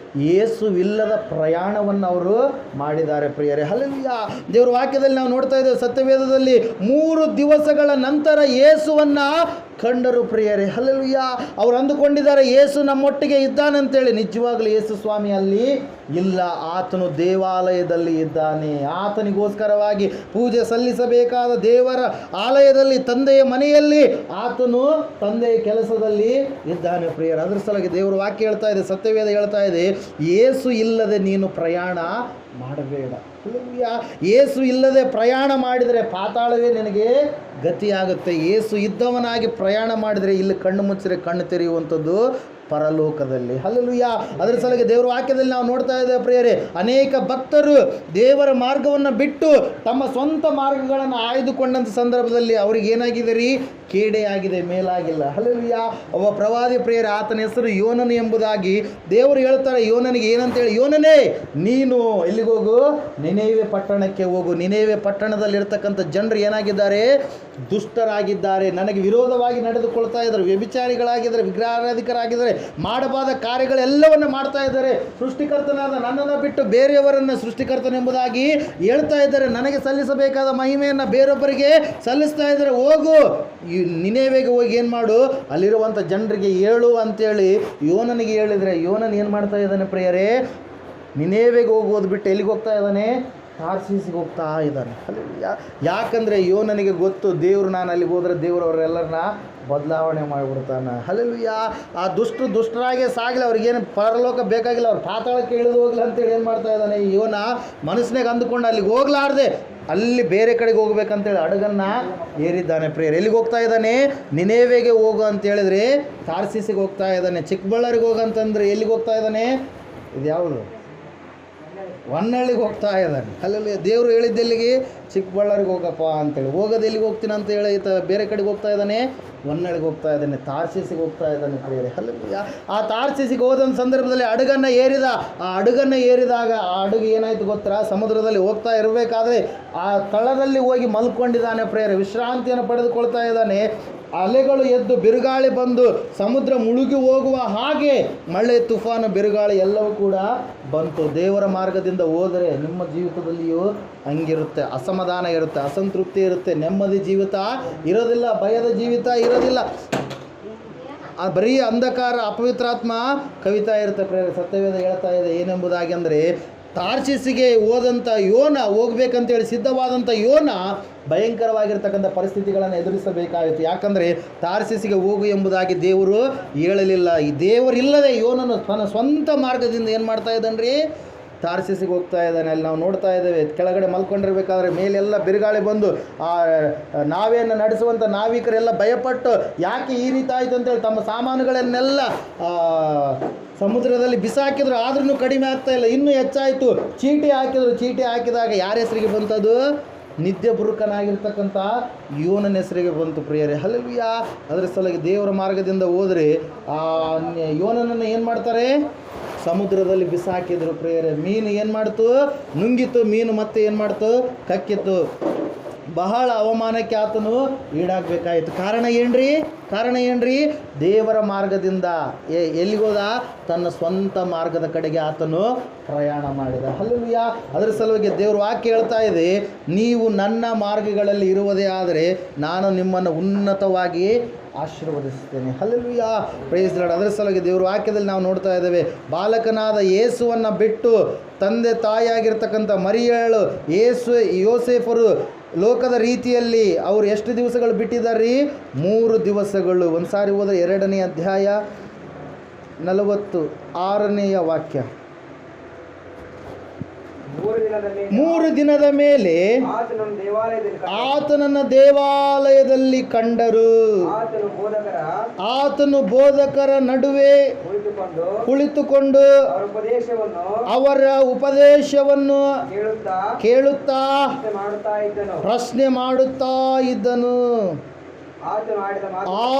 ಯೇಸುವಿಲ್ಲದ ಪ್ರಯಾಣವನ್ನು ಅವರು ಮಾಡಿದ್ದಾರೆ ಪ್ರಿಯರೇ. ಹಲ್ಲೆಲೂಯಾ. ದೇವ್ರ ವಾಕ್ಯದಲ್ಲಿ ನಾವು ನೋಡ್ತಾ ಇದ್ದೇವೆ, ಸತ್ಯವೇದದಲ್ಲಿ 3 ದಿವಸಗಳ ನಂತರ ಯೇಸುವನ್ನು ಕಂಡರು ಪ್ರಿಯರೇ. ಹಲ್ಲೆಲೂಯಾ. ಅವ್ರು ಅಂದುಕೊಂಡಿದ್ದಾರೆ ಯೇಸು ನಮ್ಮೊಟ್ಟಿಗೆ ಇದ್ದಾನಂತೇಳಿ. ನಿಜವಾಗ್ಲೂ ಯೇಸು ಸ್ವಾಮಿ ಅಲ್ಲಿ ಇಲ್ಲ, ಆತನು ದೇವಾಲಯದಲ್ಲಿ ಇದ್ದಾನೆ. ಆತನಿಗೋಸ್ಕರವಾಗಿ ಪೂಜೆ ಸಲ್ಲಿಸಬೇಕಾದ ದೇವರ ಆಲಯದಲ್ಲಿ, ತಂದೆಯ ಮನೆಯಲ್ಲಿ ಆತನು ತಂದೆಯ ಕೆಲಸದಲ್ಲಿ ಇದ್ದಾನೆ ಪ್ರಿಯರೇ. ಅದ್ರ ಸಲುವಾಗಿ ದೇವರ ವಾಕ್ಯ ಹೇಳ್ತಾ ಇದೆ, ಸತ್ಯವೇದ ಹೇಳ್ತಾ ಇದೆ, ಯೇಸು ಇಲ್ಲದೆ ನೀನು ಪ್ರಯಾಣ ಮಾಡಬೇಡ. ಯೇಸು ಇಲ್ಲದೆ ಪ್ರಯಾಣ ಮಾಡಿದರೆ ಪಾತಾಳವೇ ನಿನಗೆ ಗತಿಯಾಗುತ್ತೆ. ಯೇಸು ಇದ್ದವನಾಗಿ ಪ್ರಯಾಣ ಮಾಡಿದರೆ ಇಲ್ಲಿ ಕಣ್ಣು ಮುಚ್ಚಿದರೆ ಕಣ್ಣು ತೆರೆಯುವಂಥದ್ದು ಪರಲೋಕದಲ್ಲಿ. ಹಲ್ಲೆಲೂಯ. ಅದರ ಸಲುವಾಗಿ ದೇವರ ವಾಕ್ಯದಲ್ಲಿ ನಾವು ನೋಡ್ತಾ ಇದ್ದೇವೆ ಪ್ರಿಯರೇ, ಅನೇಕ ಭಕ್ತರು ದೇವರ ಮಾರ್ಗವನ್ನು ಬಿಟ್ಟು ತಮ್ಮ ಸ್ವಂತ ಮಾರ್ಗಗಳನ್ನು ಆಯ್ದುಕೊಂಡಂಥ ಸಂದರ್ಭದಲ್ಲಿ ಅವ್ರಿಗೆ ಏನಾಗಿದೆ ರೀ? ಕೇಡೇ ಆಗಿದೆ, ಮೇಲಾಗಿಲ್ಲ. ಹಲ್ಲೆಲೂಯ. ಒಬ್ಬ ಪ್ರವಾದಿ ಪ್ರಿಯರೇ, ಆತನ ಹೆಸರು ಯೋನನು ಎಂಬುದಾಗಿ ದೇವರು ಹೇಳ್ತಾರೆ. ಯೋನನಿಗೆ ಏನಂತೇಳಿ, ಯೋನನೇ ನೀನು ಎಲ್ಲಿಗೆ ಹೋಗು? ನಿನೇವೆ ಪಟ್ಟಣಕ್ಕೆ ಹೋಗು. ನಿನೇವೆ ಪಟ್ಟಣದಲ್ಲಿರ್ತಕ್ಕಂಥ ಜನರು ಏನಾಗಿದ್ದಾರೆ? ದುಷ್ಟರಾಗಿದ್ದಾರೆ, ನನಗೆ ವಿರೋಧವಾಗಿ ನಡೆದುಕೊಳ್ತಾ ಇದ್ದಾರೆ, ವ್ಯಭಿಚಾರಿಗಳಾಗಿದ್ದಾರೆ, ವಿಗ್ರಹಾರಾಧಿಕರಾಗಿದ್ದಾರೆ, ಮಾಡಬಾದ ಕಾರ್ಯಗಳೆಲ್ಲವನ್ನು ಮಾಡ್ತಾ ಇದ್ದಾರೆ, ಸೃಷ್ಟಿಕರ್ತನಾದ ನನ್ನನ್ನು ಬಿಟ್ಟು ಬೇರೆಯವರನ್ನು ಸೃಷ್ಟಿಕರ್ತನೆಂಬುದಾಗಿ ಹೇಳ್ತಾ ಇದ್ದಾರೆ, ನನಗೆ ಸಲ್ಲಿಸಬೇಕಾದ ಮಹಿಮೆಯನ್ನು ಬೇರೊಬ್ಬರಿಗೆ ಸಲ್ಲಿಸ್ತಾ ಇದ್ದಾರೆ. ಹೋಗು, ನಿನೇವೆಗೆ ಹೋಗಿ ಏನು ಮಾಡು? ಅಲ್ಲಿರುವಂಥ ಜನರಿಗೆ ಹೇಳು ಅಂತೇಳಿ ಯೋನನಿಗೆ ಹೇಳಿದರೆ, ಯೋನನ್ ಏನು ಮಾಡ್ತಾ ಇದ್ದಾನೆ ಪ್ರಿಯರೇ? ನಿನೇವೆಗೆ ಹೋಗೋದು ಬಿಟ್ಟು ಎಲ್ಲಿಗೆ ಹೋಗ್ತಾ ಇದ್ದಾನೆ? ತಾರ್ಸೀಸಿಗೆ ಹೋಗ್ತಾ ಇದ್ದಾನೆ. ಯಾಕಂದರೆ ಯೋನನಿಗೆ ಗೊತ್ತು, ದೇವರು ನಾನು ಅಲ್ಲಿಗೆ ಹೋದರೆ ದೇವರು ಅವರೆಲ್ಲರನ್ನ ಬದಲಾವಣೆ ಮಾಡಿಬಿಡ್ತಾನೆ. ಹಲ್ಲೆಲೂಯಾ. ಆ ದುಷ್ಟರಾಗೆ ಸಾಗಲಿ, ಅವ್ರಿಗೇನು ಪರಲೋಕ ಬೇಕಾಗಿಲ್ಲ, ಅವ್ರು ಪಾತಾಳಕ್ಕೆ ಇಳಿದು ಹೋಗ್ಲಿ ಅಂತೇಳಿ ಏನು ಮಾಡ್ತಾ ಇದ್ದಾನೆ? ಯೋನ ಮನಸ್ಸಿನಾಗ ಅಂದುಕೊಂಡು ಅಲ್ಲಿಗೆ ಹೋಗ್ಲಾರ್ದೆ ಅಲ್ಲಿ ಬೇರೆ ಕಡೆಗೆ ಹೋಗ್ಬೇಕಂತೇಳಿ ಹಡಗನ್ನು ಏರಿದ್ದಾನೆ ಪ್ರಿಯರೇ. ಎಲ್ಲಿಗೆ ಹೋಗ್ತಾ ಇದ್ದಾನೆ? ನಿನೇವೆಗೆ ಹೋಗು ಅಂತ ಹೇಳಿದ್ರೆ ತಾರ್ಸೀಸಿಗೆ ಹೋಗ್ತಾ ಇದ್ದಾನೆ. ಚಿಕ್ಕಬಳ್ಳಾರಿಗೆ ಹೋಗಂತಂದ್ರೆ ಎಲ್ಲಿಗೆ ಹೋಗ್ತಾ ಇದ್ದಾನೆ? ಇದು ಯಾವುದು? ಹೊನ್ನಳ್ಳಿಗೆ ಹೋಗ್ತಾ ಇದ್ದಾನೆ. ಅಲ್ಲಲ್ಲಿ ದೇವರು ಹೇಳಿದ್ದೆಲ್ಲಿಗೆ? ಚಿಕ್ಕಬಳ್ಳಾರಿಗೆ ಹೋಗಪ್ಪ ಅಂತೇಳಿ. ಹೋಗೋದು ಎಲ್ಲಿಗೆ ಹೋಗ್ತೀನಿ ಅಂತ ಹೇಳಿ ಬೇರೆ ಕಡೆಗೆ ಹೋಗ್ತಾ ಇದ್ದಾನೆ, ಹೊನ್ನಳ್ಳಿಗೆ ಹೋಗ್ತಾ ಇದ್ದಾನೆ, ತಾರ್ಸೀಸಿಗೆ ಹೋಗ್ತಾ ಇದ್ದಾನೆ ಪ್ರಿಯರೇ. ಅಲ್ಲಲ್ಲಿ ಆ ತಾರ್ಸೀಸಿಗೆ ಹೋದಂಥ ಸಂದರ್ಭದಲ್ಲಿ ಹಡಗನ್ನು ಏರಿದ. ಆ ಹಡಗನ್ನು ಏರಿದಾಗ ಆ ಹಡಗು ಏನಾಯ್ತು ಗೊತ್ತಾ? ಸಮುದ್ರದಲ್ಲಿ ಹೋಗ್ತಾ ಇರಬೇಕಾದ್ರೆ ಆ ತಳದಲ್ಲಿ ಹೋಗಿ ಮಲ್ಕೊಂಡಿದ್ದಾನೆ ಪ್ರಿಯರೇ, ವಿಶ್ರಾಂತಿಯನ್ನು ಪಡೆದುಕೊಳ್ತಾ ಇದ್ದಾನೆ. ಅಲೆಗಳು ಎದ್ದು ಬಿರುಗಾಳಿ ಬಂದು ಸಮುದ್ರ ಮುಳುಗಿ ಹೋಗುವ ಹಾಗೆ ಮಳೆ, ತುಫಾನು, ಬಿರುಗಾಳಿ ಎಲ್ಲವೂ ಕೂಡ ಬಂತು. ದೇವರ ಮಾರ್ಗದಿಂದ ಹೋದರೆ ನಿಮ್ಮ ಜೀವಿತದಲ್ಲಿಯೂ ಹಂಗಿರುತ್ತೆ. ಅಸಮಾಧಾನ ಇರುತ್ತೆ, ಅಸಂತೃಪ್ತಿ ಇರುತ್ತೆ, ನೆಮ್ಮದಿ ಜೀವಿತ ಇರೋದಿಲ್ಲ, ಭಯದ ಜೀವಿತ ಇರೋದಿಲ್ಲ. ಬರೀ ಅಂಧಕಾರ, ಅಪವಿತ್ರಾತ್ಮ ಕವಿತಾ ಇರುತ್ತೆ ಪ್ರೇರೆ. ಸತ್ಯವೇದ ಹೇಳ್ತಾ ಇದೆ ಏನೆಂಬುದಾಗಿ ಅಂದರೆ, ತಾರ್ಷೀಸಿಗೆ ಹೋದಂಥ ಯೋನ, ಹೋಗ್ಬೇಕಂತೇಳಿ ಸಿದ್ಧವಾದಂಥ ಯೋನ ಭಯಂಕರವಾಗಿರ್ತಕ್ಕಂಥ ಪರಿಸ್ಥಿತಿಗಳನ್ನು ಎದುರಿಸಬೇಕಾಯಿತು. ಯಾಕಂದರೆ ತಾರ್ಷೀಸಿಗೆ ಹೋಗು ಎಂಬುದಾಗಿ ದೇವರು ಹೇಳಲಿಲ್ಲ. ಈ ದೇವರಿಲ್ಲದೆ ಯೋನನು ತನ್ನ ಸ್ವಂತ ಮಾರ್ಗದಿಂದ ಏನು ಮಾಡ್ತಾ ಇದ್ದಾನ್ರಿ? ತಾರ್ಷೀಸಿಗೆ ಹೋಗ್ತಾ ಇದ್ದಾನೆ. ಅಲ್ಲಿ ನಾವು ನೋಡ್ತಾ ಇದ್ದೇವೆ, ಕೆಳಗಡೆ ಮಲ್ಕೊಂಡಿರ್ಬೇಕಾದ್ರೆ ಮೇಲೆಲ್ಲ ಬಿರುಗಾಳಿ ಬಂದು ಆ ನಾವೆಯನ್ನು ನಡೆಸುವಂಥ ನಾವಿಕರೆಲ್ಲ ಭಯಪಟ್ಟು ಯಾಕೆ ಈ ರೀತಿ ಆಯಿತು ಅಂತೇಳಿ ತಮ್ಮ ಸಾಮಾನುಗಳನ್ನೆಲ್ಲ ಸಮುದ್ರದಲ್ಲಿ ಬಿಸಾಕಿದ್ರು. ಆದ್ರೂ ಕಡಿಮೆ ಆಗ್ತಾ ಇಲ್ಲ, ಇನ್ನೂ ಹೆಚ್ಚಾಯಿತು. ಚೀಟಿ ಹಾಕಿದ್ರು. ಚೀಟಿ ಹಾಕಿದಾಗ ಯಾರ ಹೆಸರಿಗೆ ಬಂತದು? ನಿದ್ದೆ ಬುರುಕನಾಗಿರ್ತಕ್ಕಂಥ ಯೋನನ ಹೆಸರಿಗೆ ಬಂತು ಪ್ರಿಯರೇ. ಹಲ್ಲೆಲೂಯಾ. ಅದರ ಸಲುವಾಗಿ ದೇವರ ಮಾರ್ಗದಿಂದ ಹೋದರೆ ಆ ಯೋನನನ್ನು ಏನು ಮಾಡ್ತಾರೆ? ಸಮುದ್ರದಲ್ಲಿ ಬಿಸಾಕಿದ್ರು ಪ್ರಿಯರೇ. ಮೀನು ಏನು ಮಾಡ್ತು? ನುಂಗಿತು. ಮೀನು ಮತ್ತೆ ಏನು ಮಾಡ್ತು? ಕಕ್ಕಿತ್ತು. ಬಹಳ ಅವಮಾನಕ್ಕೆ ಆತನು ಈಡಾಗಬೇಕಾಯಿತು. ಕಾರಣ ಏನ್ರಿ? ದೇವರ ಮಾರ್ಗದಿಂದ ಎಲ್ಲಿಗೋದ? ತನ್ನ ಸ್ವಂತ ಮಾರ್ಗದ ಕಡೆಗೆ ಆತನು ಪ್ರಯಾಣ ಮಾಡಿದ. ಹಲ್ಲೆಲೂಯಾ. ಅದರ ಸಲುವಾಗಿ ದೇವ್ರ ವಾಕ್ಯ ಹೇಳ್ತಾ ಇದೆ, ನೀವು ನನ್ನ ಮಾರ್ಗಗಳಲ್ಲಿ ಇರುವುದೇ ಆದರೆ ನಾನು ನಿಮ್ಮನ್ನು ಉನ್ನತವಾಗಿ ಆಶೀರ್ವದಿಸ್ತೇನೆ. ಹಲ್ಲೆಲೂಯಾ. Praise Lord. ಅದರ ಸಲುವಾಗಿ ದೇವ್ರ ವಾಕ್ಯದಲ್ಲಿ ನಾವು ನೋಡ್ತಾ ಇದ್ದೇವೆ, ಬಾಲಕನಾದ ಯೇಸುವನ್ನು ಬಿಟ್ಟು ತಂದೆ ತಾಯಿಯಾಗಿರ್ತಕ್ಕಂಥ ಮರಿಯಳು, ಯೋಸೇಫರು ಲೋಕದ ರೀತಿಯಲ್ಲಿ ಅವರು ಎಷ್ಟು ದಿವಸಗಳು ಬಿಟ್ಟಿದ್ದಾರೆ? 3 ದಿವಸಗಳು. ಒಂದು ಸಾರಿ ಹೋದರೆ 2ನೇ ಅಧ್ಯಾಯ 46ನೇ ವಾಕ್ಯ. 3 ದಿನದ ಮೇಲೆ ಆತನನ್ನು ದೇವಾಲಯದಲ್ಲಿ ಕಂಡರು. ಆತನು ಬೋಧಕರ ನಡುವೆ ಕುಳಿತುಕೊಂಡು ಅವರ ಉಪದೇಶವನ್ನು ಕೇಳುತ್ತಾ ಪ್ರಶ್ನೆ ಮಾಡುತ್ತಾ ಇದ್ದನು.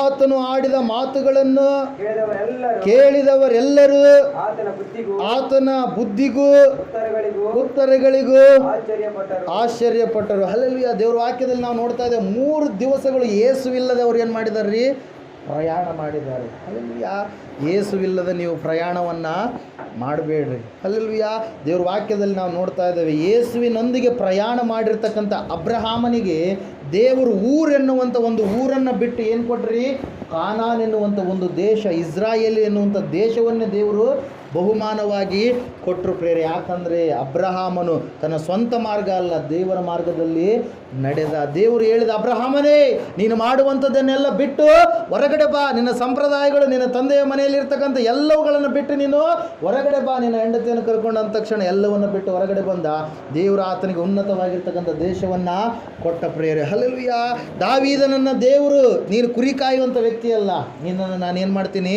ಆತನು ಆಡಿದ ಮಾತುಗಳನ್ನು ಕೇಳಿದವರೆಲ್ಲರೂ ಆತನ ಬುದ್ಧಿಗೂ ಉತ್ತರಗಳಿಗೂ ಆಶ್ಚರ್ಯಪಟ್ಟರು. ಹಲ್ಲೆಲೂಯಾ. ದೇವರ ವಾಕ್ಯದಲ್ಲಿ ನಾವು ನೋಡ್ತಾ ಇದ್ದೇವೆ, 3 ದಿವಸಗಳು ಯೇಸುವಿಲ್ಲದೆ ಅವ್ರು ಏನು ಮಾಡಿದಾರ್ರಿ? ಪ್ರಯಾಣ ಮಾಡಿದ್ದಾರೆ. ಹಲ್ಲೆಲೂಯಾ. ಯೇಸುವಿಲ್ಲದೆ ನೀವು ಪ್ರಯಾಣವನ್ನು ಮಾಡಬೇಡ್ರಿ. ಹಲ್ಲೆಲೂಯಾ. ದೇವ್ರ ವಾಕ್ಯದಲ್ಲಿ ನಾವು ನೋಡ್ತಾ ಇದ್ದೇವೆ, ಯೇಸುವಿನೊಂದಿಗೆ ಪ್ರಯಾಣ ಮಾಡಿರ್ತಕ್ಕಂಥ ಅಬ್ರಹಾಮನಿಗೆ ದೇವರು ಎನ್ನುವಂಥ ಒಂದು ಊರನ್ನು ಬಿಟ್ಟು ಏನು ಕೊಟ್ರಿ? ಕಾನಾನ್ ಎನ್ನುವಂಥ ಒಂದು ದೇಶ, ಇಸ್ರಾಯೇಲ್ ಎನ್ನುವಂಥ ದೇಶವನ್ನೇ ದೇವರು ಬಹುಮಾನವಾಗಿ ಕೊಟ್ಟರು ಪ್ರೇರೆ. ಯಾಕಂದರೆ ಅಬ್ರಹಾಮನು ತನ್ನ ಸ್ವಂತ ಮಾರ್ಗ ಅಲ್ಲ, ದೇವರ ಮಾರ್ಗದಲ್ಲಿ ನಡೆದ. ದೇವರು ಹೇಳಿದ, ಅಬ್ರಹಾಮನೇ, ನೀನು ಮಾಡುವಂಥದ್ದನ್ನೆಲ್ಲ ಬಿಟ್ಟು ಹೊರಗಡೆ ಬಾ, ನಿನ್ನ ಸಂಪ್ರದಾಯಗಳು, ನಿನ್ನ ತಂದೆಯ ಮನೆಯಲ್ಲಿ ಇರ್ತಕ್ಕಂಥ ಎಲ್ಲವುಗಳನ್ನು ಬಿಟ್ಟು ನೀನು ಹೊರಗಡೆ ಬಾ, ನಿನ್ನ ಹೆಂಡತಿಯನ್ನು ಕರ್ಕೊಂಡು ಅಂದ ತಕ್ಷಣ ಎಲ್ಲವನ್ನು ಬಿಟ್ಟು ಹೊರಗಡೆ ಬಂದ. ದೇವರು ಆತನಿಗೆ ಉನ್ನತವಾಗಿರ್ತಕ್ಕಂಥ ದೇಶವನ್ನು ಕೊಟ್ಟ. ಪ್ರಿಯರೇ, ಹಲ್ಲೆಲೂಯ. ದಾವೀದನನ್ನ ದೇವರು, ನೀನು ಕುರಿ ಕಾಯುವಂಥ ವ್ಯಕ್ತಿಯಲ್ಲ, ನಿನ್ನನ್ನು ನಾನೇನು ಮಾಡ್ತೀನಿ,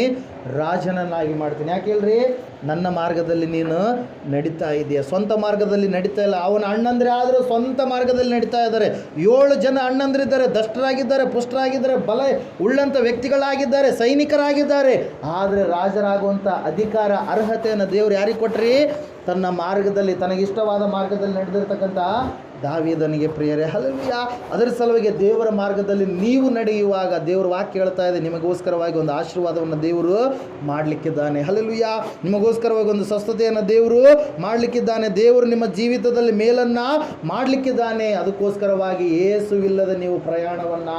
ರಾಜನನ್ನಾಗಿ ಮಾಡ್ತೀನಿ. ಯಾಕೆ ಹೇಳ್ರಿ, ನನ್ನ ಮಾರ್ಗದಲ್ಲಿ ನೀನು ನಡೀತಾ ಇದೆಯಾ. ಸ್ವಂತ ಮಾರ್ಗದಲ್ಲಿ ನಡೀತಾ ಇಲ್ಲ. ಅವನ ಅಣ್ಣಂದ್ರೆ ಆದರೂ ಸ್ವಂತ ಮಾರ್ಗದಲ್ಲಿ ನಡೀತಾ ಇದ್ದಾರೆ. 7 ಜನ ಅಣ್ಣಂದ್ರಿದ್ದಾರೆ, ದಷ್ಟರಾಗಿದ್ದಾರೆ, ಪುಷ್ಟರಾಗಿದ್ದಾರೆ, ಬಲ ಉಳ್ಳಂಥ ವ್ಯಕ್ತಿಗಳಾಗಿದ್ದಾರೆ, ಸೈನಿಕರಾಗಿದ್ದಾರೆ. ಆದರೆ ರಾಜರಾಗುವಂಥ ಅಧಿಕಾರ, ಅರ್ಹತೆಯನ್ನು ದೇವರು ಯಾರಿಗೆ ಕೊಟ್ರಿ? ತನ್ನ ಮಾರ್ಗದಲ್ಲಿ, ತನಗಿಷ್ಟವಾದ ಮಾರ್ಗದಲ್ಲಿ ನಡೆದಿರ್ತಕ್ಕಂಥ ದಾವೀದನಿಗೆ. ಪ್ರಿಯರೇ, ಹಲ್ಲೆಲೂಯ. ಅದರ ಸಲುವಾಗಿ ದೇವರ ಮಾರ್ಗದಲ್ಲಿ ನೀವು ನಡೆಯುವಾಗ ದೇವರ ವಾಕ್ಯ ಹೇಳ್ತಾ ಇದೆ, ನಿಮಗೋಸ್ಕರವಾಗಿ ಒಂದು ಆಶೀರ್ವಾದವನ್ನು ದೇವರು ಮಾಡಲಿಕ್ಕಿದ್ದಾನೆ. ಹಲ್ಲೆಲೂಯ. ನಿಮಗೋಸ್ಕರವಾಗಿ ಒಂದು ಸ್ವಸ್ಥತೆಯನ್ನು ದೇವರು ಮಾಡಲಿಕ್ಕಿದ್ದಾನೆ. ದೇವರು ನಿಮ್ಮ ಜೀವಿತದಲ್ಲಿ ಮೇಲನ್ನು ಮಾಡಲಿಕ್ಕಿದ್ದಾನೆ. ಅದಕ್ಕೋಸ್ಕರವಾಗಿ ಯೇಸುವಿಲ್ಲದೆ ನೀವು ಪ್ರಯಾಣವನ್ನು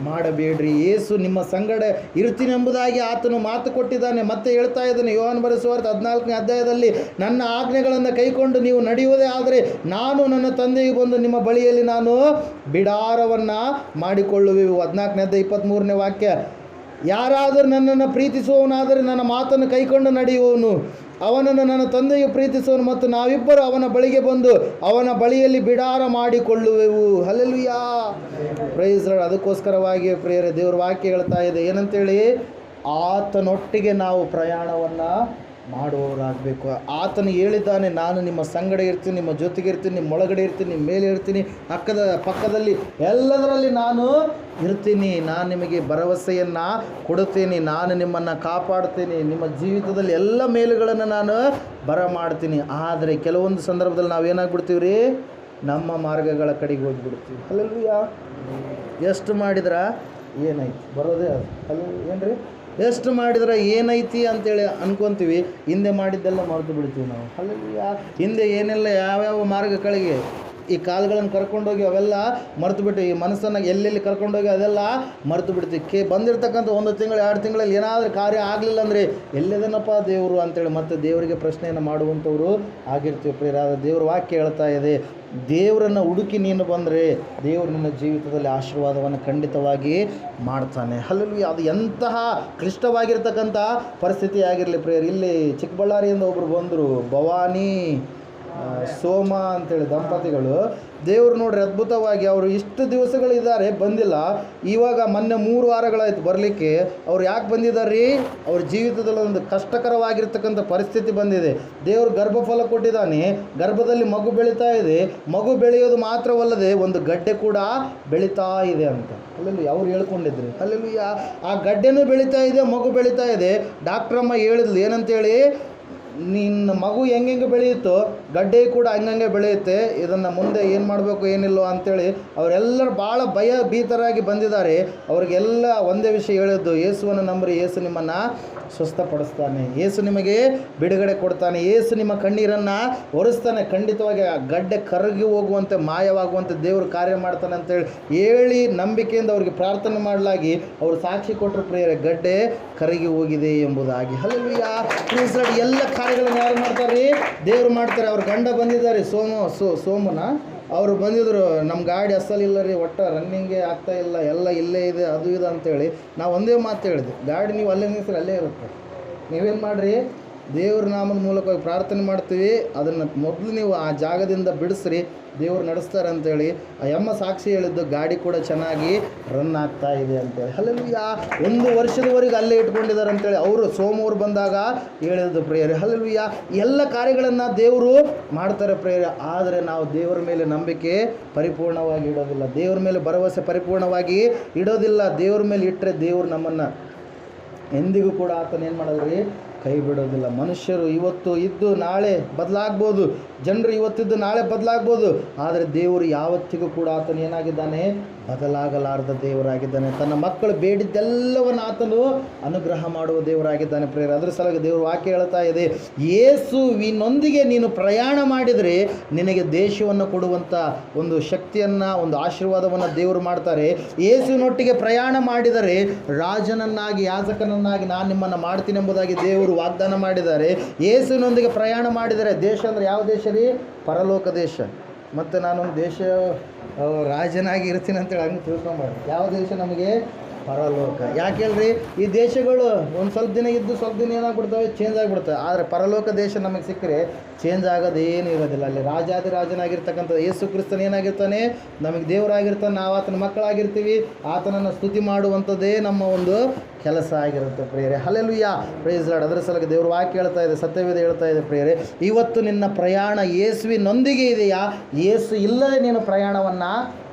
ಮಾಡಬೇಡ್ರಿ. ಯೇಸು ನಿಮ್ಮ ಸಂಗಡ ಇರ್ತೀನಿ ಎಂಬುದಾಗಿ ಆತನು ಮಾತು ಕೊಟ್ಟಿದ್ದಾನೆ. ಮತ್ತೆ ಹೇಳ್ತಾ ಇದ್ದಾನೆ, ಯೋಹಾನ ಬರೆದ ಸುವಾರ್ತೆ 14ನೇ ಅಧ್ಯಾಯದಲ್ಲಿ, ನನ್ನ ಆಜ್ಞೆಗಳನ್ನು ಕೈಕೊಂಡು ನೀವು ನಡೆಯುವುದೇ ಆದರೆ ನಾನು ನನ್ನ ತಂದೆಗೆ ಬಂದು ನಿಮ್ಮ ಬಳಿಯಲ್ಲಿ ನಾನು ಬಿಡಾರವನ್ನು ಮಾಡಿಕೊಳ್ಳುವೆವು. 14ನೇ ಅಧ್ಯಾಯ 23ನೇ ವಾಕ್ಯ. ಯಾರಾದರೂ ನನ್ನನ್ನು ಪ್ರೀತಿಸುವವನಾದರೆ ನನ್ನ ಮಾತನ್ನು ಕೈಕೊಂಡು ನಡೆಯುವವನು ಅವನನ್ನು ನನ್ನ ತಂದೆಯು ಪ್ರೀತಿಸುವನು, ಮತ್ತು ನಾವಿಬ್ಬರು ಅವನ ಬಳಿಗೆ ಬಂದು ಅವನ ಬಳಿಯಲ್ಲಿ ಬಿಡಾರ ಮಾಡಿಕೊಳ್ಳುವೆವು. Hallelujah, praise Lord. ಅದಕ್ಕೋಸ್ಕರವಾಗಿ ಪ್ರಿಯರೇ, ದೇವರ ವಾಕ್ಯ ಹೇಳ್ತಾ ಇದೆ ಏನಂತೇಳಿ, ಆತನೊಟ್ಟಿಗೆ ನಾವು ಪ್ರಯಾಣವನ್ನು ಮಾಡುವವರಾಗಬೇಕು. ಆತನು ಹೇಳಿದ್ದಾನೆ, ನಾನು ನಿಮ್ಮ ಸಂಗಡ ಇರ್ತೀನಿ, ನಿಮ್ಮ ಜೊತೆಗೆ ಇರ್ತೀನಿ, ನಿಮ್ಮ ಒಳಗಡೆ ಇರ್ತೀನಿ, ನಿಮ್ಮ ಮೇಲೆ ಇರ್ತೀನಿ, ಪಕ್ಕದಲ್ಲಿ ಎಲ್ಲದರಲ್ಲಿ ನಾನು ಇರ್ತೀನಿ. ನಾನು ನಿಮಗೆ ಭರವಸೆಯನ್ನು ಕೊಡುತ್ತೀನಿ, ನಾನು ನಿಮ್ಮನ್ನು ಕಾಪಾಡ್ತೀನಿ, ನಿಮ್ಮ ಜೀವಿತದಲ್ಲಿ ಎಲ್ಲ ಮೇಲುಗಳನ್ನು ನಾನು ಬರಮಾಡ್ತೀನಿ. ಆದರೆ ಕೆಲವೊಂದು ಸಂದರ್ಭದಲ್ಲಿ ನಾವೇನಾಗ್ಬಿಡ್ತೀವಿ ರೀ, ನಮ್ಮ ಮಾರ್ಗಗಳ ಕಡೆಗೆ ಹೋಗಿಬಿಡ್ತೀವಿ. ಹಲ್ಲೆಲೂಯ. ಎಷ್ಟು ಮಾಡಿದ್ರೆ ಏನೈತಿ, ಬರೋದೇ ಅದು. ಏನ್ರಿ, ಎಷ್ಟು ಮಾಡಿದ್ರೆ ಏನೈತಿ ಅಂತೇಳಿ ಅನ್ಕೊತೀವಿ, ಹಿಂದೆ ಮಾಡಿದ್ದೆಲ್ಲ ಮರೆತು ಬಿಡ್ತೀವಿ ನಾವು. ಹಲ್ಲೆಲೂಯ. ಹಿಂದೆ ಏನೆಲ್ಲ ಯಾವ್ಯಾವ ಮಾರ್ಗಗಳಿಗೆ ಈ ಕಾಲುಗಳನ್ನು ಕರ್ಕೊಂಡೋಗಿ ಅವೆಲ್ಲ ಮರೆತು ಬಿಟ್ಟು, ಈ ಮನಸ್ಸನ್ನು ಎಲ್ಲೆಲ್ಲಿ ಕರ್ಕೊಂಡೋಗಿ ಅದೆಲ್ಲ ಮರೆತು ಬಿಡ್ತೀವಿ. ಬಂದಿರತಕ್ಕಂಥ 1 ತಿಂಗಳು 2 ತಿಂಗಳಲ್ಲಿ ಏನಾದರೂ ಕಾರ್ಯ ಆಗಲಿಲ್ಲ ಅಂದರೆ ಎಲ್ಲಿದೇನಪ್ಪ ದೇವರು ಅಂತೇಳಿ ಮತ್ತೆ ದೇವರಿಗೆ ಪ್ರಶ್ನೆಯನ್ನು ಮಾಡುವಂಥವ್ರು ಆಗಿರ್ತೀವಿ. ಪ್ರಿಯರಾದ, ದೇವ್ರ ವಾಕ್ಯ ಹೇಳ್ತಾ ಇದೆ, ದೇವರನ್ನು ಹುಡುಕಿ ನೀನು ಬಂದರೆ ದೇವರು ನಿನ್ನ ಜೀವಿತದಲ್ಲಿ ಆಶೀರ್ವಾದವನ್ನು ಖಂಡಿತವಾಗಿ ಮಾಡ್ತಾನೆ. ಹಲ್ಲೆಲೂಯ. ಅದು ಎಂತಹ ಕ್ಲಿಷ್ಟವಾಗಿರ್ತಕ್ಕಂಥ ಪರಿಸ್ಥಿತಿ ಆಗಿರಲಿ ಪ್ರಿಯರು. ಇಲ್ಲಿ ಚಿಕ್ಕಬಳ್ಳಾರಿಯಿಂದ ಒಬ್ಬರು ಬಂದರು, ಭವಾನಿ ಸೋಮ ಅಂತೇಳಿ ದಂಪತಿಗಳು. ದೇವರು ನೋಡ್ರಿ ಅದ್ಭುತವಾಗಿ, ಅವರು ಇಷ್ಟು ದಿವಸಗಳಿದ್ದಾರೆ ಬಂದಿಲ್ಲ, ಇವಾಗ ಮೊನ್ನೆ 3 ವಾರಗಳಾಯ್ತು ಬರಲಿಕ್ಕೆ. ಅವ್ರು ಯಾಕೆ ಬಂದಿದ್ದಾರೆ ರೀ? ಅವ್ರ ಜೀವಿತದಲ್ಲಿ ಒಂದು ಕಷ್ಟಕರವಾಗಿರ್ತಕ್ಕಂಥ ಪರಿಸ್ಥಿತಿ ಬಂದಿದೆ. ದೇವರು ಗರ್ಭಫಲ ಕೊಟ್ಟಿದ್ದಾನೆ, ಗರ್ಭದಲ್ಲಿ ಮಗು ಬೆಳೀತಾ ಇದೆ. ಮಗು ಬೆಳೆಯೋದು ಮಾತ್ರವಲ್ಲದೆ ಒಂದು ಗಡ್ಡೆ ಕೂಡ ಬೆಳೀತಾ ಇದೆ ಅಂತ. ಅಲ್ಲೆಲ್ಲೂ ಅವ್ರು ಹೇಳ್ಕೊಂಡಿದ್ರು. ಅಲ್ಲೆಲ್ಲೂ ಆ ಗಡ್ಡೆನೂ ಬೆಳೀತಾ ಇದೆ, ಮಗು ಬೆಳೀತಾ ಇದೆ. ಡಾಕ್ಟ್ರಮ್ಮ ಹೇಳಿದ್ಲು ಏನಂತೇಳಿ, ನಿನ್ನ ಮಗು ಹೆಂಗೆ ಬೆಳೆಯುತ್ತೋ ಗಡ್ಡೆ ಕೂಡ ಹಂಗಂಗೆ ಬೆಳೆಯುತ್ತೆ, ಇದನ್ನು ಮುಂದೆ ಏನು ಮಾಡಬೇಕು ಏನಿಲ್ಲೋ ಅಂಥೇಳಿ ಅವರೆಲ್ಲರೂ ಭಾಳ ಭೀತರಾಗಿ ಬಂದಿದ್ದಾರೆ. ಅವ್ರಿಗೆಲ್ಲ ಒಂದೇ ವಿಷಯ ಹೇಳಿದ್ದು, ಯೇಸುವನ್ನು ನಂಬ್ರಿ, ಯೇಸು ನಿಮ್ಮನ್ನು ಸ್ವಸ್ಥಪಡಿಸ್ತಾನೆ, ಯೇಸು ನಿಮಗೆ ಬಿಡುಗಡೆ ಕೊಡ್ತಾನೆ, ಯೇಸು ನಿಮ್ಮ ಕಣ್ಣೀರನ್ನು ಒರೆಸ್ತಾನೆ, ಖಂಡಿತವಾಗಿ ಆ ಗಡ್ಡೆ ಕರಗಿ ಹೋಗುವಂತೆ ಮಾಯವಾಗುವಂತೆ ದೇವರು ಕಾರ್ಯ ಮಾಡ್ತಾನೆ ಅಂತೇಳಿ ಹೇಳಿ ನಂಬಿಕೆಯಿಂದ ಅವ್ರಿಗೆ ಪ್ರಾರ್ಥನೆ ಮಾಡಲಾಗಿ ಅವರು ಸಾಕ್ಷಿ ಕೊಟ್ಟರು ಪ್ರಿಯರೇ, ಗಡ್ಡೆ ಕರಗಿ ಹೋಗಿದೆ ಎಂಬುದಾಗಿ. ಹಲ್ಲೆಲೂಯ. ಎಲ್ಲ ಕಾರ್ಯಗಳನ್ನು ಯಾರು ಮಾಡ್ತಾರೆ? ದೇವರು ಮಾಡ್ತಾರೆ. ಅವ್ರ ಗಂಡ ಬಂದಿದ್ದಾರೆ, ಸೋಮನ ಅವರು ಬಂದಿದ್ದರು, ನಮ್ಮ ಗಾಡಿ ಅಸಲಿಲ್ಲ ರೀ, ಒಟ್ಟು ರನ್ನಿಂಗೇ ಆಗ್ತಾಯಿಲ್ಲ, ಎಲ್ಲ ಇಲ್ಲೇ ಇದೆ, ಅದು ಇದು ಅಂತೇಳಿ ನಾವು ಒಂದೇ ಮಾತು ಹೇಳಿದೆ, ಗಾಡಿ ನೀವು ಅಲ್ಲೇ ನಿಲ್ಲಿಸ್ರಿ ಅಲ್ಲೇ ಇರುತ್ತೆ, ನೀವೇನು ಮಾಡಿರಿ, ದೇವ್ರ ನಾಮದ ಮೂಲಕವಾಗಿ ಪ್ರಾರ್ಥನೆ ಮಾಡ್ತೀವಿ, ಅದನ್ನು ಮೊದಲು ನೀವು ಆ ಜಾಗದಿಂದ ಬಿಡಿಸ್ರಿ, ದೇವ್ರು ನಡೆಸ್ತಾರೆ ಅಂತೇಳಿ ಆ ಅಮ್ಮ ಸಾಕ್ಷಿ ಹೇಳಿದ್ದು. ಗಾಡಿ ಕೂಡ ಚೆನ್ನಾಗಿ ರನ್ ಆಗ್ತಾ ಇದೆ ಅಂತೇಳಿ. ಹಲ್ಲೆಲೂಯ. 1 ವರ್ಷದವರೆಗೆ ಅಲ್ಲೇ ಇಟ್ಕೊಂಡಿದ್ದಾರೆ ಅಂತೇಳಿ ಅವರು ಸೋಮವಾರ ಬಂದಾಗ ಹೇಳಿದ್ದು ಪ್ರಿಯರೇ. ಹಲ್ಲೆಲೂಯ. ಎಲ್ಲ ಕಾರ್ಯಗಳನ್ನು ದೇವರು ಮಾಡ್ತಾರೆ ಪ್ರಿಯರೇ. ಆದರೆ ನಾವು ದೇವರ ಮೇಲೆ ನಂಬಿಕೆ ಪರಿಪೂರ್ಣವಾಗಿ ಇಡೋದಿಲ್ಲ, ದೇವ್ರ ಮೇಲೆ ಭರವಸೆ ಪರಿಪೂರ್ಣವಾಗಿ ಇಡೋದಿಲ್ಲ. ದೇವ್ರ ಮೇಲೆ ಇಟ್ಟರೆ ದೇವರು ನಮ್ಮನ್ನು ಎಂದಿಗೂ ಕೂಡ ಆತನ ಏನು ಮಾಡಲ್ರಿ, ಕೈ ಬಿಡೋದಿಲ್ಲ. ಮನುಷ್ಯರು ಇವತ್ತು ಇದ್ದು ನಾಳೆ ಬದಲಾಗ್ಬೋದು, ಜನರು ಇವತ್ತಿದ್ದು ನಾಳೆ ಬದಲಾಗ್ಬೋದು, ಆದರೆ ದೇವರು ಯಾವತ್ತಿಗೂ ಕೂಡ ಆತನು ಏನಾಗಿದ್ದಾನೆ, ಬದಲಾಗಲಾರದ ದೇವರಾಗಿದ್ದಾನೆ. ತನ್ನ ಮಕ್ಕಳು ಬೇಡಿದ್ದೆಲ್ಲವನ್ನು ಆತನು ಅನುಗ್ರಹ ಮಾಡುವ ದೇವರಾಗಿದ್ದಾನೆ ಪ್ರಿಯರೇ. ಅದರ ಸಲುವಾಗಿ ದೇವರು ವಾಕ್ಯ ಹೇಳ್ತಾ ಇದೆ, ಯೇಸುವಿನೊಂದಿಗೆ ನೀನು ಪ್ರಯಾಣ ಮಾಡಿದರೆ ನಿನಗೆ ದೇಶವನ್ನು ಕೊಡುವಂಥ ಒಂದು ಶಕ್ತಿಯನ್ನು, ಒಂದು ಆಶೀರ್ವಾದವನ್ನು ದೇವರು ಮಾಡ್ತಾರೆ. ಯೇಸುವಿನೊಟ್ಟಿಗೆ ಪ್ರಯಾಣ ಮಾಡಿದರೆ ರಾಜನನ್ನಾಗಿ, ಯಾಜಕನನ್ನಾಗಿ ನಾನು ನಿಮ್ಮನ್ನು ಮಾಡ್ತೀನಿ ಎಂಬುದಾಗಿ ದೇವರು ವಾಗ್ದಾನ ಮಾಡಿದ್ದಾರೆ. ಯೇಸುವಿನೊಂದಿಗೆ ಪ್ರಯಾಣ ಮಾಡಿದರೆ, ದೇಶ ಅಂದರೆ ಯಾವ ದೇಶ ರೀ? ಪರಲೋಕ ದೇಶ. ಮತ್ತು ನಾನೊಂದು ದೇಶ ರಾಜನಾಗಿ ಇರ್ತೀನಿ ಅಂತೇಳಿ ಹಂಗೆ ತಿಳ್ಕೊಂಬಾರ್ದು. ಯಾವ ದೇಶ ನಮಗೆ? ಪರಲೋಕ. ಯಾಕೆ ಹೇಳ್ರಿ, ಈ ದೇಶಗಳು ಒಂದು ಸ್ವಲ್ಪ ದಿನ ಇದ್ದು ಸ್ವಲ್ಪ ದಿನ ಏನಾಗ್ಬಿಡ್ತವೆ, ಚೇಂಜ್ ಆಗಿಬಿಡ್ತವೆ. ಆದರೆ ಪರಲೋಕ ದೇಶ ನಮಗೆ ಸಿಕ್ಕರೆ ಚೇಂಜ್ ಆಗೋದೇನು ಇರೋದಿಲ್ಲ. ಅಲ್ಲಿ ರಾಜನಾಗಿರ್ತಕ್ಕಂಥ ಯೇಸು ಕ್ರಿಸ್ತನ ಏನಾಗಿರ್ತಾನೆ, ನಮಗೆ ದೇವರಾಗಿರ್ತಾನೆ, ನಾವು ಆತನ ಮಕ್ಕಳಾಗಿರ್ತೀವಿ. ಆತನನ್ನು ಸ್ತುತಿ ಮಾಡುವಂಥದ್ದೇ ನಮ್ಮ ಒಂದು ಕೆಲಸ ಆಗಿರುತ್ತೆ ಪ್ರಿಯರೇ. Hallelujah, praise Lord. ಅದರ ಸಲುವಾಗಿ ದೇವರು ವಾಕ್ಯ ಹೇಳ್ತಾ ಇದೆ, ಸತ್ಯವೇದ ಹೇಳ್ತಾ ಇದೆ ಪ್ರಿಯರೇ, ಇವತ್ತು ನಿನ್ನ ಪ್ರಯಾಣ ಯೇಸುವಿನೊಂದಿಗೆ ಇದೆಯಾ, ಯೇಸು ಇಲ್ಲದೆ ನೀನು ಪ್ರಯಾಣವನ್ನು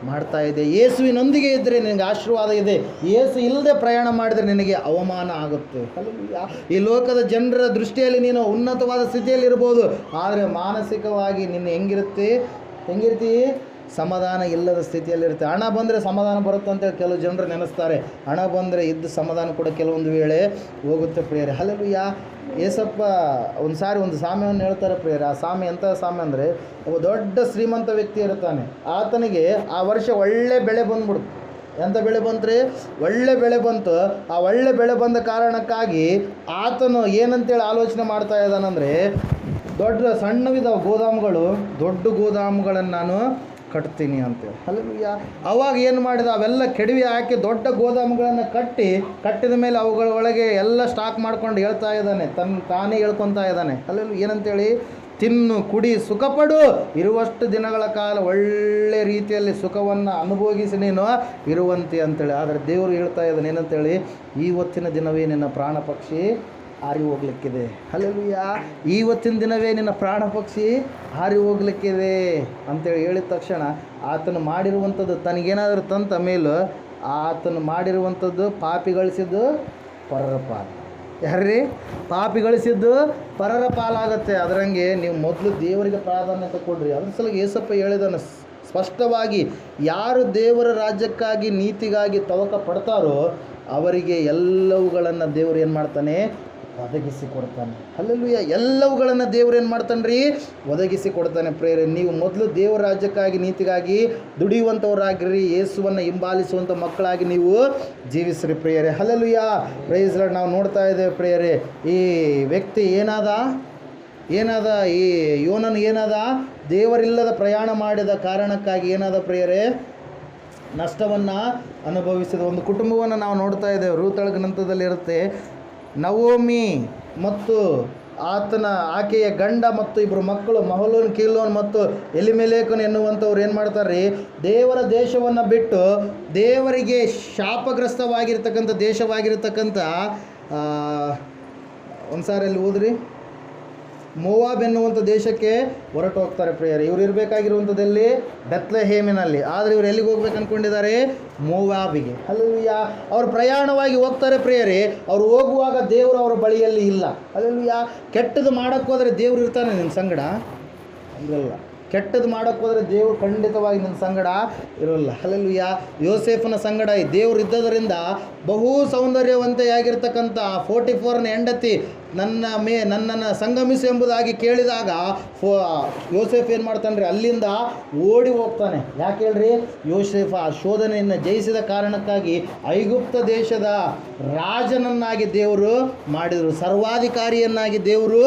ಮಾಡ್ತಾ ಇದೆ. ಯೇಸುವಿನೊಂದಿಗೆ ಇದ್ದರೆ ನಿನಗೆ ಆಶೀರ್ವಾದ ಇದೆ. ಯೇಸು ಇಲ್ಲದೆ ಪ್ರಯಾಣ ಮಾಡಿದರೆ ನಿನಗೆ ಅವಮಾನ ಆಗುತ್ತೆ. ಹಲ್ಲೆಲೂಯಾ. ಈ ಲೋಕದ ಜನರ ದೃಷ್ಟಿಯಲ್ಲಿ ನೀನು ಉನ್ನತವಾದ ಸ್ಥಿತಿಯಲ್ಲಿ ಇರ್ಬೋದು, ಆದರೆ ಮಾನಸಿಕವಾಗಿ ನಿನ್ನ ಹೆಂಗಿರ್ತಿ ಸಮಾಧಾನ ಇಲ್ಲದ ಸ್ಥಿತಿಯಲ್ಲಿರುತ್ತೆ. ಹಣ ಬಂದರೆ ಸಮಾಧಾನ ಬರುತ್ತೆ ಅಂತೇಳಿ ಕೆಲವು ಜನರು ನೆನೆಸ್ತಾರೆ. ಹಣ ಬಂದರೆ ಇದ್ದ ಸಮಾಧಾನ ಕೂಡ ಕೆಲವೊಂದು ವೇಳೆ ಹೋಗುತ್ತೆ ಪ್ರಿಯರೇ. ಹಲ್ಲೆಲೂಯಾ. ಏಸಪ್ಪ ಒಂದು ಸಾರಿ ಒಂದು ಸಾಮ್ಯವನ್ನು ಹೇಳ್ತಾರೆ ಪ್ರಿಯರೇ. ಆ ಸಾಮ್ಯ ಎಂಥ ಸಾಮ್ಯ ಅಂದರೆ, ಒಬ್ಬ ದೊಡ್ಡ ಶ್ರೀಮಂತ ವ್ಯಕ್ತಿ ಇರ್ತಾನೆ. ಆತನಿಗೆ ಆ ವರ್ಷ ಒಳ್ಳೆ ಬೆಳೆ ಬಂದ್ಬಿಡ್ತು. ಎಂಥ ಬೆಳೆ ಬಂತ್ರಿ? ಒಳ್ಳೆ ಬೆಳೆ ಬಂತು. ಆ ಒಳ್ಳೆ ಬೆಳೆ ಬಂದ ಕಾರಣಕ್ಕಾಗಿ ಆತನು ಏನಂತೇಳಿ ಆಲೋಚನೆ ಮಾಡ್ತಾ ಇದ್ದಾನಂದರೆ, ಸಣ್ಣವಿದಾವ ಗೋದಾಮುಗಳು, ದೊಡ್ಡ ಗೋದಾಮುಗಳನ್ನು ನಾನು ಕಟ್ತೀನಿ ಅಂತೇಳಿ. ಹಲ್ಲೆಲೂಯಾ. ಅವಾಗ ಏನು ಮಾಡಿದ, ಅವೆಲ್ಲ ಕೆಡವಿ ಹಾಕಿ ದೊಡ್ಡ ಗೋದಾಮುಗಳನ್ನು ಕಟ್ಟಿದ ಮೇಲೆ ಅವುಗಳ ಒಳಗೆ ಎಲ್ಲ ಸ್ಟಾಕ್ ಮಾಡ್ಕೊಂಡು ಹೇಳ್ತಾ ಇದ್ದಾನೆ, ತಾನೇ ಹೇಳ್ಕೊತಾ ಇದ್ದಾನೆ. ಹಲ್ಲೆಲೂಯಾ. ಏನಂತೇಳಿ? ತಿನ್ನು, ಕುಡಿ, ಸುಖಪಡು, ಇರುವಷ್ಟು ದಿನಗಳ ಕಾಲ ಒಳ್ಳೆ ರೀತಿಯಲ್ಲಿ ಸುಖವನ್ನು ಅನುಭೋಗಿಸಿ ನೀನು ಇರುವಂತೆ ಅಂತೇಳಿ. ಆದರೆ ದೇವರು ಹೇಳ್ತಾ ಇದ್ದಾನೆ ಏನಂತೇಳಿ, ಇವತ್ತಿನ ದಿನವೇ ನಿನ್ನ ಪ್ರಾಣ ಪಕ್ಷಿ ಹಾರಿ ಹೋಗ್ಲಿಕ್ಕಿದೆ. ಹಲ್ಲೆಲೂಯಾ. ಇವತ್ತಿನ ದಿನವೇ ನಿನ್ನ ಪ್ರಾಣ ಪಕ್ಷಿ ಹಾರಿ ಹೋಗ್ಲಿಕ್ಕಿದೆ ಅಂತೇಳಿ ಹೇಳಿದ ತಕ್ಷಣ ಆತನು ಮಾಡಿರುವಂಥದ್ದು ತನಗೇನಾದರೂ ತಂತ ಮೇಲೂ ಆತನು ಮಾಡಿರುವಂಥದ್ದು ಪಾಪಿ ಗಳಿಸಿದ್ದು ಪರರ ಪಾಲು. ಯಾರ್ರೀ? ಪಾಪಿ ಗಳಿಸಿದ್ದು ಪರರ ಪಾಲಾಗತ್ತೆ. ಅದರಂಗೆ ನೀವು ಮೊದಲು ದೇವರಿಗೆ ಪ್ರಾಧಾನ್ಯತೆ ಕೊಡ್ರಿ. ಅದ್ರ ಸಲುವಾಗಿ ಏಸಪ್ಪ ಹೇಳಿದಾನೆ ಸ್ಪಷ್ಟವಾಗಿ, ಯಾರು ದೇವರ ರಾಜ್ಯಕ್ಕಾಗಿ ನೀತಿಗಾಗಿ ತವಕ ಪಡ್ತಾರೋ ಅವರಿಗೆ ಎಲ್ಲವುಗಳನ್ನು ದೇವರು ಏನು ಮಾಡ್ತಾನೆ? ಒದಗಿಸಿ ಕೊಡ್ತಾನೆ. ಹಲ್ಲೆಲೂಯಾ. ಎಲ್ಲವುಗಳನ್ನು ದೇವರು ಏನು ಮಾಡ್ತಾನೆ ರೀ? ಒದಗಿಸಿ ಕೊಡ್ತಾನೆ ಪ್ರೇರೆ. ನೀವು ಮೊದಲು ದೇವರ ರಾಜ್ಯಕ್ಕಾಗಿ ನೀತಿಗಾಗಿ ದುಡಿಯುವಂಥವ್ರಾಗಿರಿ. ಯೇಸುವನ್ನು ಹಿಂಬಾಲಿಸುವಂಥ ಮಕ್ಕಳಾಗಿ ನೀವು ಜೀವಿಸ್ರಿ ಪ್ರೇಯರೇ. Hallelujah, praise Lord. ನಾವು ನೋಡ್ತಾ ಇದ್ದೇವೆ ಪ್ರೇಯರೇ, ಈ ವ್ಯಕ್ತಿ ಏನಾದ, ಈ ಯೋನನು ಏನಾದ? ದೇವರಿಲ್ಲದ ಪ್ರಯಾಣ ಮಾಡಿದ ಕಾರಣಕ್ಕಾಗಿ ಏನಾದ ಪ್ರೇಯರೇ? ನಷ್ಟವನ್ನು ಅನುಭವಿಸಿದ ಒಂದು ಕುಟುಂಬವನ್ನು ನಾವು ನೋಡ್ತಾ ಇದ್ದೇವೆ. ರೂತಳ ಗ್ರಂಥದಲ್ಲಿರುತ್ತೆ. ನವೋಮಿ ಮತ್ತು ಆಕೆಯ ಗಂಡ ಮತ್ತು ಇಬ್ಬರು ಮಕ್ಕಳು ಮಹಲೋನ್, ಕೀಲೋನ್ ಮತ್ತು ಎಲಿಮೆಲೇಕನ್ ಎನ್ನುವಂಥವ್ರು ಏನು ಮಾಡ್ತಾರೆ ರೀ? ದೇವರ ದೇಶವನ್ನು ಬಿಟ್ಟು ದೇವರಿಗೆ ಶಾಪಗ್ರಸ್ತವಾಗಿರ್ತಕ್ಕಂಥ ದೇಶವಾಗಿರ್ತಕ್ಕಂಥ ಒಂದು ಸಾರಿ ಅಲ್ಲಿ ಓದ್ರಿ, ಮೋವಾಬ್ ಎನ್ನುವಂಥ ದೇಶಕ್ಕೆ ಹೊರಟು ಹೋಗ್ತಾರೆ ಪ್ರಿಯರೇ. ಇವ್ರು ಇರಬೇಕಾಗಿರುವಂಥದ್ದಲ್ಲಿ ಬೆತ್ಲೆಹೇಮಿನಲ್ಲಿ. ಆದರೆ ಇವ್ರು ಎಲ್ಲಿಗೆ ಹೋಗ್ಬೇಕು ಅಂದ್ಕೊಂಡಿದ್ದಾರೆ? ಮೋವಾಬಿಗೆ. ಹಲ್ಲೆಲೂಯಾ. ಅವ್ರು ಪ್ರಯಾಣವಾಗಿ ಹೋಗ್ತಾರೆ ಪ್ರಿಯರೇ. ಅವ್ರು ಹೋಗುವಾಗ ದೇವರು ಅವರ ಬಳಿಯಲ್ಲಿ ಇಲ್ಲ. ಹಲ್ಲೆಲೂಯಾ. ಕೆಟ್ಟದ್ದು ಮಾಡೋಕ್ಕೆ ಹೋದರೆ ದೇವ್ರು ಇರ್ತಾನೆ ನಿನ್ನ ಸಂಗಡ? ಇರಲ್ಲ. ಕೆಟ್ಟದ್ದು ಮಾಡೋಕ್ಕೆ ಹೋದರೆ ದೇವರು ಖಂಡಿತವಾಗಿ ನನ್ನ ಸಂಗಡ ಇರೋಲ್ಲ. ಹಲ್ಲೆಲೂಯಾ. ಯೋಸೇಫನ ಸಂಗಡ ದೇವರು ಇದ್ದದರಿಂದ ಬಹು ಸೌಂದರ್ಯವಂತೆಯಾಗಿರ್ತಕ್ಕಂಥ 44ನೇ ಹೆಂಡತಿ ನನ್ನನ್ನು ಸಂಗಮಿಸು ಎಂಬುದಾಗಿ ಕೇಳಿದಾಗ ಯೋಸೇಫ್ ಏನು ಮಾಡ್ತಾನೆ ರೀ? ಅಲ್ಲಿಂದ ಓಡಿ ಹೋಗ್ತಾನೆ. ಯಾಕೆ ಹೇಳ್ರಿ? ಯೋಸೇಫ ಆ ಶೋಧನೆಯನ್ನು ಜಯಿಸಿದ ಕಾರಣಕ್ಕಾಗಿ ಐಗುಪ್ತ ದೇಶದ ರಾಜನನ್ನಾಗಿ ದೇವರು ಮಾಡಿದರು, ಸರ್ವಾಧಿಕಾರಿಯನ್ನಾಗಿ ದೇವರು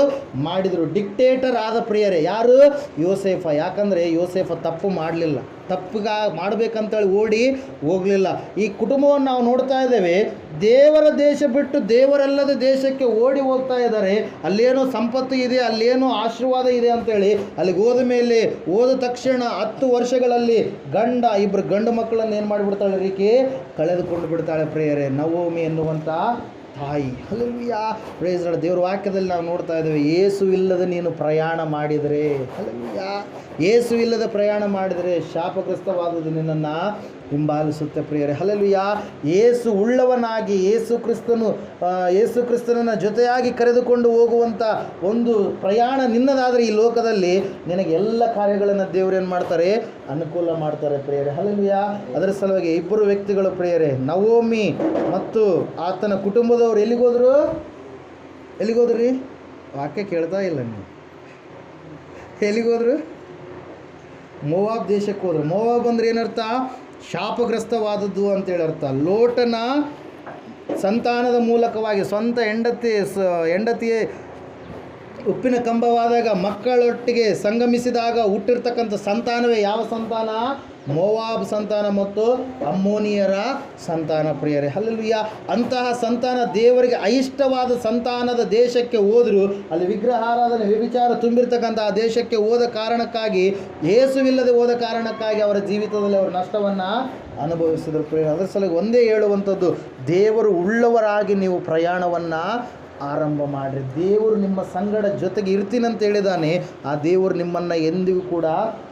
ಮಾಡಿದರು. ಡಿಕ್ಟೇಟರ್ ಆದ ಪ್ರಿಯರೇ ಯಾರು? ಯೋಸೇಫ. ಯಾಕಂದರೆ ಯೋಸೇಫ ತಪ್ಪು ಮಾಡಲಿಲ್ಲ, ಮಾಡಬೇಕಂತೇಳಿ ಓಡಿ ಹೋಗಲಿಲ್ಲ. ಈ ಕುಟುಂಬವನ್ನು ನಾವು ನೋಡ್ತಾ ಇದ್ದೇವೆ. ದೇವರ ದೇಶ ಬಿಟ್ಟು ದೇವರಲ್ಲದ ದೇಶಕ್ಕೆ ಓಡಿ ಹೋಗ್ತಾ ಇದ್ದಾರೆ. ಅಲ್ಲೇನೋ ಸಂಪತ್ತು ಇದೆ, ಅಲ್ಲೇನೋ ಆಶೀರ್ವಾದ ಇದೆ ಅಂತೇಳಿ ಅಲ್ಲಿಗೆ ಹೋದ ತಕ್ಷಣ 10 ವರ್ಷಗಳಲ್ಲಿ ಇಬ್ಬರು ಗಂಡು ಮಕ್ಕಳನ್ನು ಏನು ಮಾಡಿಬಿಡ್ತಾಳೆ ರೀಕೆ? ಕಳೆದುಕೊಂಡು ಬಿಡ್ತಾಳೆ ಪ್ರಿಯರೇ. ನವೋಮಿ ಎನ್ನುವಂಥ ತಾಯಿ. Hallelujah, praise Lord. ದೇವರ ವಾಕ್ಯದಲ್ಲಿ ನಾವು ನೋಡ್ತಾ ಇದ್ದೇವೆ, ಯೇಸು ಇಲ್ಲದೆ ನೀನು ಪ್ರಯಾಣ ಮಾಡಿದರೆ, ಹಲ್ಲೆಲೂಯಾ, ಯೇಸು ಇಲ್ಲದೆ ಪ್ರಯಾಣ ಮಾಡಿದರೆ ಶಾಪಗ್ರಸ್ತವಾದುದು ನಿನ್ನನ್ನು ಹಿಂಬಾಲಿಸುತ್ತೆ ಪ್ರಿಯರೇ. ಹಲ್ಲೆಲೂಯಾ. ಯೇಸು ಉಳ್ಳವನಾಗಿ ಯೇಸು ಕ್ರಿಸ್ತನನ್ನು ಜೊತೆಯಾಗಿ ಕರೆದುಕೊಂಡು ಹೋಗುವಂಥ ಒಂದು ಪ್ರಯಾಣ ನಿನ್ನದಾದರೆ ಈ ಲೋಕದಲ್ಲಿ ನಿನಗೆ ಎಲ್ಲ ಕಾರ್ಯಗಳನ್ನು ದೇವರೇನು ಮಾಡ್ತಾರೆ? ಅನುಕೂಲ ಮಾಡ್ತಾರೆ ಪ್ರಿಯರೇ. ಹಲ್ಲೆಲೂಯಾ. ಅದರ ಸಲುವಾಗಿ ಇಬ್ಬರು ವ್ಯಕ್ತಿಗಳು ಪ್ರಿಯರೇ, ನವೋಮಿ ಮತ್ತು ಆತನ ಕುಟುಂಬದವರು ಎಲ್ಲಿಗೋದ್ರಿ? ವಾಕ್ಯ ಕೇಳ್ತಾ ಇಲ್ಲ ನೀವು. ಎಲ್ಲಿಗೋದ್ರು? ಮೋವಾಬ್ ದೇಶಕ್ಕೆ ಹೋದ್ರು. ಮೋವಾಬ್ ಅಂದ್ರೆ ಏನರ್ಥ? ಶಾಪಗ್ರಸ್ತವಾದದ್ದು ಅಂತೇಳಿ ಅರ್ಥ. ಲೋಟನ ಸಂತಾನದ ಮೂಲಕವಾಗಿ ಸ್ವಂತ ಹೆಂಡತಿಯ ಉಪ್ಪಿನ ಕಂಬವಾದಾಗ ಮಕ್ಕಳೊಟ್ಟಿಗೆ ಸಂಗಮಿಸಿದಾಗ ಹುಟ್ಟಿರ್ತಕ್ಕಂಥ ಸಂತಾನವೇ ಯಾವ ಸಂತಾನ? ಮೋವಾಬ್ ಸಂತಾನ ಮತ್ತು ಅಮ್ಮೋನಿಯರ ಸಂತಾನ. ಪ್ರಿಯರೇ, ಹಲ್ಲೆಲೂಯ. ಅಂತಹ ಸಂತಾನ ದೇವರಿಗೆ అయిష్టವಾದ ಸಂತಾನದ ದೇಶಕ್ಕೆ ಹೋದರೂ ಅಲ್ಲಿ ವಿಗ್ರಹಾರಾಧನೆ ವ್ಯಭಿಚಾರ ತುಂಬಿರ್ತಕ್ಕಂಥ ಆ ದೇಶಕ್ಕೆ ಹೋದ ಕಾರಣಕ್ಕಾಗಿ, ಯೇಸುವಿಲ್ಲದೆ ಹೋದ ಕಾರಣಕ್ಕಾಗಿ ಅವರ ಜೀವಿತದಲ್ಲಿ ಅವರು ನಷ್ಟವನ್ನು ಅನುಭವಿಸಿದರು. ಪ್ರಿಯರೇ, ಅದರ ಸಲುವಾಗಿ ಒಂದೇ ಹೇಳುವಂಥದ್ದು, ದೇವರು ಉಳ್ಳವರಾಗಿ ನೀವು ಪ್ರಯಾಣವನ್ನು ಆರಂಭ ಮಾಡಿರಿ. ದೇವರು ನಿಮ್ಮ ಸಂಗಡ ಜೊತೆಗೆ ಇರ್ತೀನಂತ ಹೇಳಿದಾನೆ. ಆ ದೇವರು ನಿಮ್ಮನ್ನು ಎಂದಿಗೂ ಕೂಡ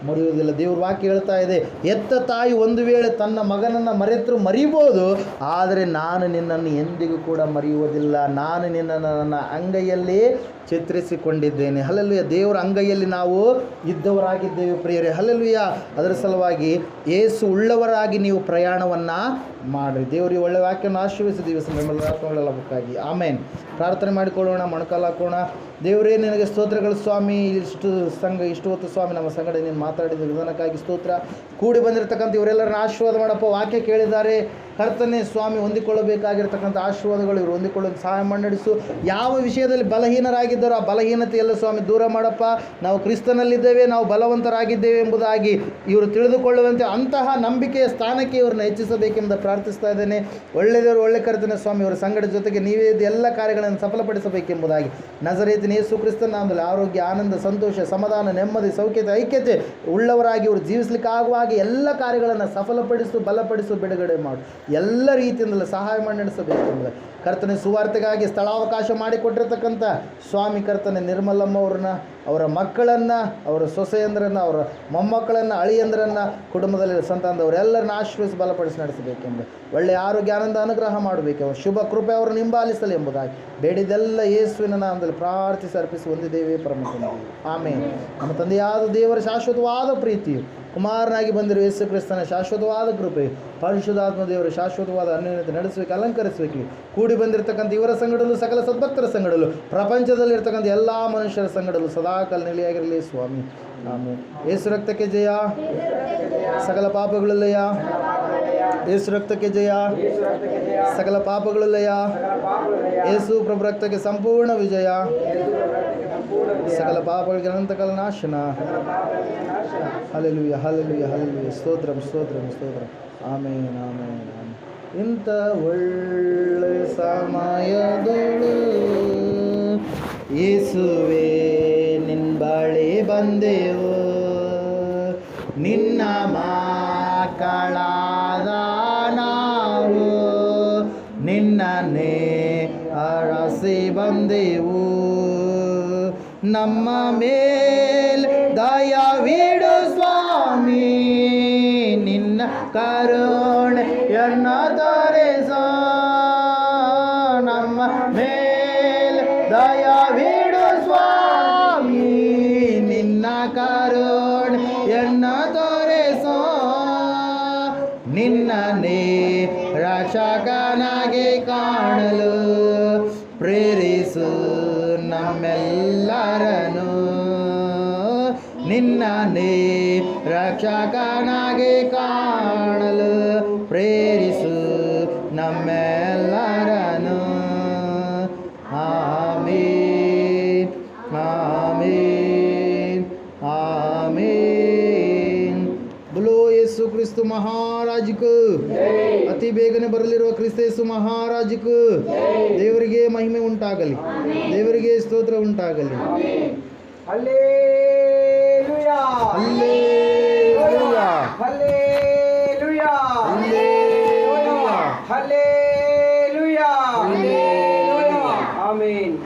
ಮರೆಯುವುದಿಲ್ಲ. ದೇವ್ರ ವಾಕ್ಯ ಹೇಳ್ತಾ ಇದೆ, ಹೆತ್ತ ತಾಯಿ ಒಂದು ವೇಳೆ ತನ್ನ ಮಗನನ್ನು ಮರೆತರೂ ಮರಿಬೋದು, ಆದರೆ ನಾನು ನಿನ್ನನ್ನು ಎಂದಿಗೂ ಕೂಡ ಮರೆಯುವುದಿಲ್ಲ. ನಾನು ನಿನ್ನನ್ನು ನನ್ನ ಅಂಗೈಯಲ್ಲಿ ಚಿತ್ರಿಸಿಕೊಂಡಿದ್ದೇನೆ. ಹಲ್ಲೆಲೂಯ. ದೇವರ ಅಂಗೈಯಲ್ಲಿ ನಾವು ಇದ್ದವರಾಗಿದ್ದೇವೆ ಪ್ರಿಯರೇ. ಹಲ್ಲೆಲೂಯ. ಅದರ ಸಲುವಾಗಿ ಯೇಸು ಉಳ್ಳವರಾಗಿ ನೀವು ಪ್ರಯಾಣವನ್ನು ಮಾಡಿರಿ. ದೇವರಿಗೆ ಒಳ್ಳೆಯ ವಾಕ್ಯವನ್ನು ಆಶೀರ್ವದಿಸಿ ದಿವಸ ನಿಮ್ಮೆಲ್ಲರ ಬುಕ್ಕಾಗಿ. ಆಮೇನ್. ಪ್ರಾರ್ಥನೆ ಮಾಡಿಕೊಳ್ಳೋಣ, ಮೊಣಕಾಲು ಹಾಕೋಣ. ದೇವರೇ, ನಿನಗೆ ಸ್ತೋತ್ರಗಳು ಸ್ವಾಮಿ. ಇಷ್ಟು ಹೊತ್ತು ಸ್ವಾಮಿ ನಮ್ಮ ಸಂಗಡ ನೀನು ಮಾತಾಡಿದ ವಿಧಾನಕ್ಕಾಗಿ ಸ್ತೋತ್ರ. ಕೂಡಿ ಬಂದಿರತಕ್ಕಂಥ ಇವರೆಲ್ಲರನ್ನ ಆಶೀರ್ವಾದ ಮಾಡಪ್ಪ. ವಾಕ್ಯ ಕೇಳಿದ್ದಾರೆ ಕರ್ತನೇ ಸ್ವಾಮಿ, ಹೊಂದಿಕೊಳ್ಳಬೇಕಾಗಿರ್ತಕ್ಕಂಥ ಆಶೀರ್ವಾದಗಳು ಇವರು ಹೊಂದಿಕೊಳ್ಳೋದು ಸಹಾಯ ಮಾಡಿಸು. ಯಾವ ವಿಷಯದಲ್ಲಿ ಬಲಹೀನರಾಗಿದ್ದಾರೋ ಆ ಬಲಹೀನತೆಯೆಲ್ಲ ಸ್ವಾಮಿ ದೂರ ಮಾಡಪ್ಪ. ನಾವು ಕ್ರಿಸ್ತನಲ್ಲಿದ್ದೇವೆ, ನಾವು ಬಲವಂತರಾಗಿದ್ದೇವೆ ಎಂಬುದಾಗಿ ಇವರು ತಿಳಿದುಕೊಳ್ಳುವಂತೆ ಅಂತಹ ನಂಬಿಕೆಯ ಸ್ಥಾನಕ್ಕೆ ಇವ್ರನ್ನ ಹೆಚ್ಚಿಸಬೇಕೆಂದು ಪ್ರಾರ್ಥಿಸ್ತಾ ಇದ್ದೇನೆ. ಒಳ್ಳೆಯದೇವರು ಒಳ್ಳೆ ಕರ್ತನೆ ಸ್ವಾಮಿ, ಇವರ ಸಂಗಡ ಜೊತೆಗೆ ನೀವೇ ಎಲ್ಲ ಕಾರ್ಯಗಳನ್ನು ಸಫಲಪಡಿಸಬೇಕೆಂಬುದಾಗಿ ನಜರೇತಿನ ಯೇಸು ಕ್ರಿಸ್ತನ ನಾಮದಲ್ಲಿ ಆರೋಗ್ಯ, ಆನಂದ, ಸಂತೋಷ, ಸಮಾಧಾನ, ನೆಮ್ಮದಿ, ಸೌಖ್ಯತೆ, ಐಕ್ಯತೆ ಉಳ್ಳವರಾಗಿ ಇವರು ಜೀವಿಸಲಿಕ್ಕೆ ಆಗುವಾಗ ಎಲ್ಲ ಕಾರ್ಯಗಳನ್ನು ಸಫಲಪಡಿಸು, ಬಲಪಡಿಸು, ಬಿಡುಗಡೆ ಮಾಡು. ಎಲ್ಲ ರೀತಿಯಿಂದಲೂ ಸಹಾಯ ಮಾಡಿ ನಡೆಸಬೇಕೆಂಬುದು ಕರ್ತನೆ. ಸುವಾರ್ತೆಗಾಗಿ ಸ್ಥಳಾವಕಾಶ ಮಾಡಿಕೊಟ್ಟಿರ್ತಕ್ಕಂಥ ಸ್ವಾಮಿ ಕರ್ತನೆ ನಿರ್ಮಲಮ್ಮ ಅವ್ರನ್ನ, ಅವರ ಮಕ್ಕಳನ್ನು, ಅವರ ಸೊಸೆಯಂದ್ರನ್ನು, ಅವರ ಮೊಮ್ಮಕ್ಕಳನ್ನು, ಅಳಿಯಂದ್ರನ್ನು, ಕುಟುಂಬದಲ್ಲಿ ಸಂತಾನದವರೆಲ್ಲರನ್ನ ಆಶೀರ್ವದಿಸಿ ಬಲಪಡಿಸಿ ನಡೆಸಬೇಕೆಂಬುದು, ಒಳ್ಳೆಯ ಆರೋಗ್ಯ, ಆನಂದ, ಅನುಗ್ರಹ ಮಾಡಬೇಕೆಂಬ ಶುಭ ಕೃಪೆ ಅವರನ್ನು ಹಿಂಬಾಲಿಸಲಿ ಎಂಬುದಾಗಿ ಬೇಡಿದೆಲ್ಲ ಯೇಸುವಿನ ನಾಮದಲ್ಲಿ ಪ್ರಾರ್ಥಿಸಿ ಅರ್ಪಿಸಿ ಹೊಂದಿದ್ದೇವೆ ಪರಮ ತಂದೆಯೇ. ಆಮೇಲೆ ನಮ್ಮ ತಂದೆಯಾದ ದೇವರ ಶಾಶ್ವತವಾದ ಪ್ರೀತಿಯು, ಕುಮಾರನಾಗಿ ಬಂದಿರುವ ಯೇಸು ಕ್ರಿಸ್ತನ ಶಾಶ್ವತವಾದ ಕೃಪೆ, ಪರಿಶುದ್ಧಾತ್ಮ ದೇವರ ಶಾಶ್ವತವಾದ ಅನ್ಯೋನ್ಯತೆ ನಡೆಸಬೇಕು, ಅಲಂಕರಿಸಬೇಕು. ಕೂಡಿ ಬಂದಿರತಕ್ಕಂಥ ಇವರ ಸಂಗಡಲು, ಸಕಲ ಸದ್ಭಕ್ತರ ಸಂಗಡಲು, ಪ್ರಪಂಚದಲ್ಲಿರ್ತಕ್ಕಂಥ ಎಲ್ಲ ಮನುಷ್ಯರ ಸಂಗಡಲು ಸದಾಕಾಲ ನೆಲೆಯಾಗಿರಲಿ ಸ್ವಾಮಿ. ಆಮೇಲೆ. ಯೇಸು ರಕ್ತಕ್ಕೆ ಜಯ, ಸಕಲ ಪಾಪಗಳು ಲಯ. ಯೇಸು ರಕ್ತಕ್ಕೆ ಜಯ, ಸಕಲ ಪಾಪಗಳು ಲಯ. ಯೇಸು ಪ್ರಭು ರಕ್ತಕ್ಕೆ ಸಂಪೂರ್ಣ ವಿಜಯ, ಸಕಲ ಪಾಪಗಳಿಗೆ ಅನಂತಕಾಲ ನಾಶನ. Hallelujah, hallelujah, hallelujah. ಸ್ತೋತ್ರಂ, ಸ್ತೋತ್ರಂ, ಸ್ತೋತ್ರಂ. Amen, amen, amen. ಇಂಥ ಒಳ್ಳೆ ಸಮಯದೊಳು ಯೇಸುವೇ ನಿನ್ನ ಬಳಿ ಬಂದೆವು, ನಿನ್ನ ಮಕ್ಕಳಾದ ನಾವು ನಿನ್ನನ್ನೇ ಅರಸಿ ಬಂದೆವು. ನಮ್ಮ ಮೇಲೆ ದಯವಿಡು ಸ್ವಾಮಿ, ನಿನ್ನ ಕರುಣೆಯನ್ನು ತೋರಿಸು. ನಮ್ಮ ಮೇಲೆ ದಯವಿಡು ಸ್ವಾಮಿ, ನಿನ್ನ ಕರುಣೆಯನ್ನು ತೋರಿಸು. ನಿನ್ನನ್ನೇ ರಕ್ಷಕನಾಗಿ ಕಾಣಲು ಪ್ರೇರಿಸು ನಮ್ಮೆಲ್ಲರನ್ನು. ನಿನ್ನನ್ನೇ ರಕ್ಷಕನಾಗಿ ಕಾಣಲು ಪ್ರೇರಿಸು ನಮ್ಮೆಲ್ಲರನ್ನು. ಆಮೀನ್, ಆಮೀನ್, ಆಮೀನ್. बोलो यीशु क्रिस्त महाराज को, ಅತಿ ಬೇಗನೆ ಬರಲಿರುವ ಕ್ರಿಸ್ತ ಯೇಸು ಮಹಾರಾಜ को ದೇವರಿಗೆ ಮಹಿಮೆ ಉಂಟಾಗಲಿ, ದೇವರಿಗೆ ಸ್ತೋತ್ರ ಉಂಟಾಗಲಿ. Hallelujah, hallelujah, hallelujah, hallelujah, hallelujah, hallelujah. Amen.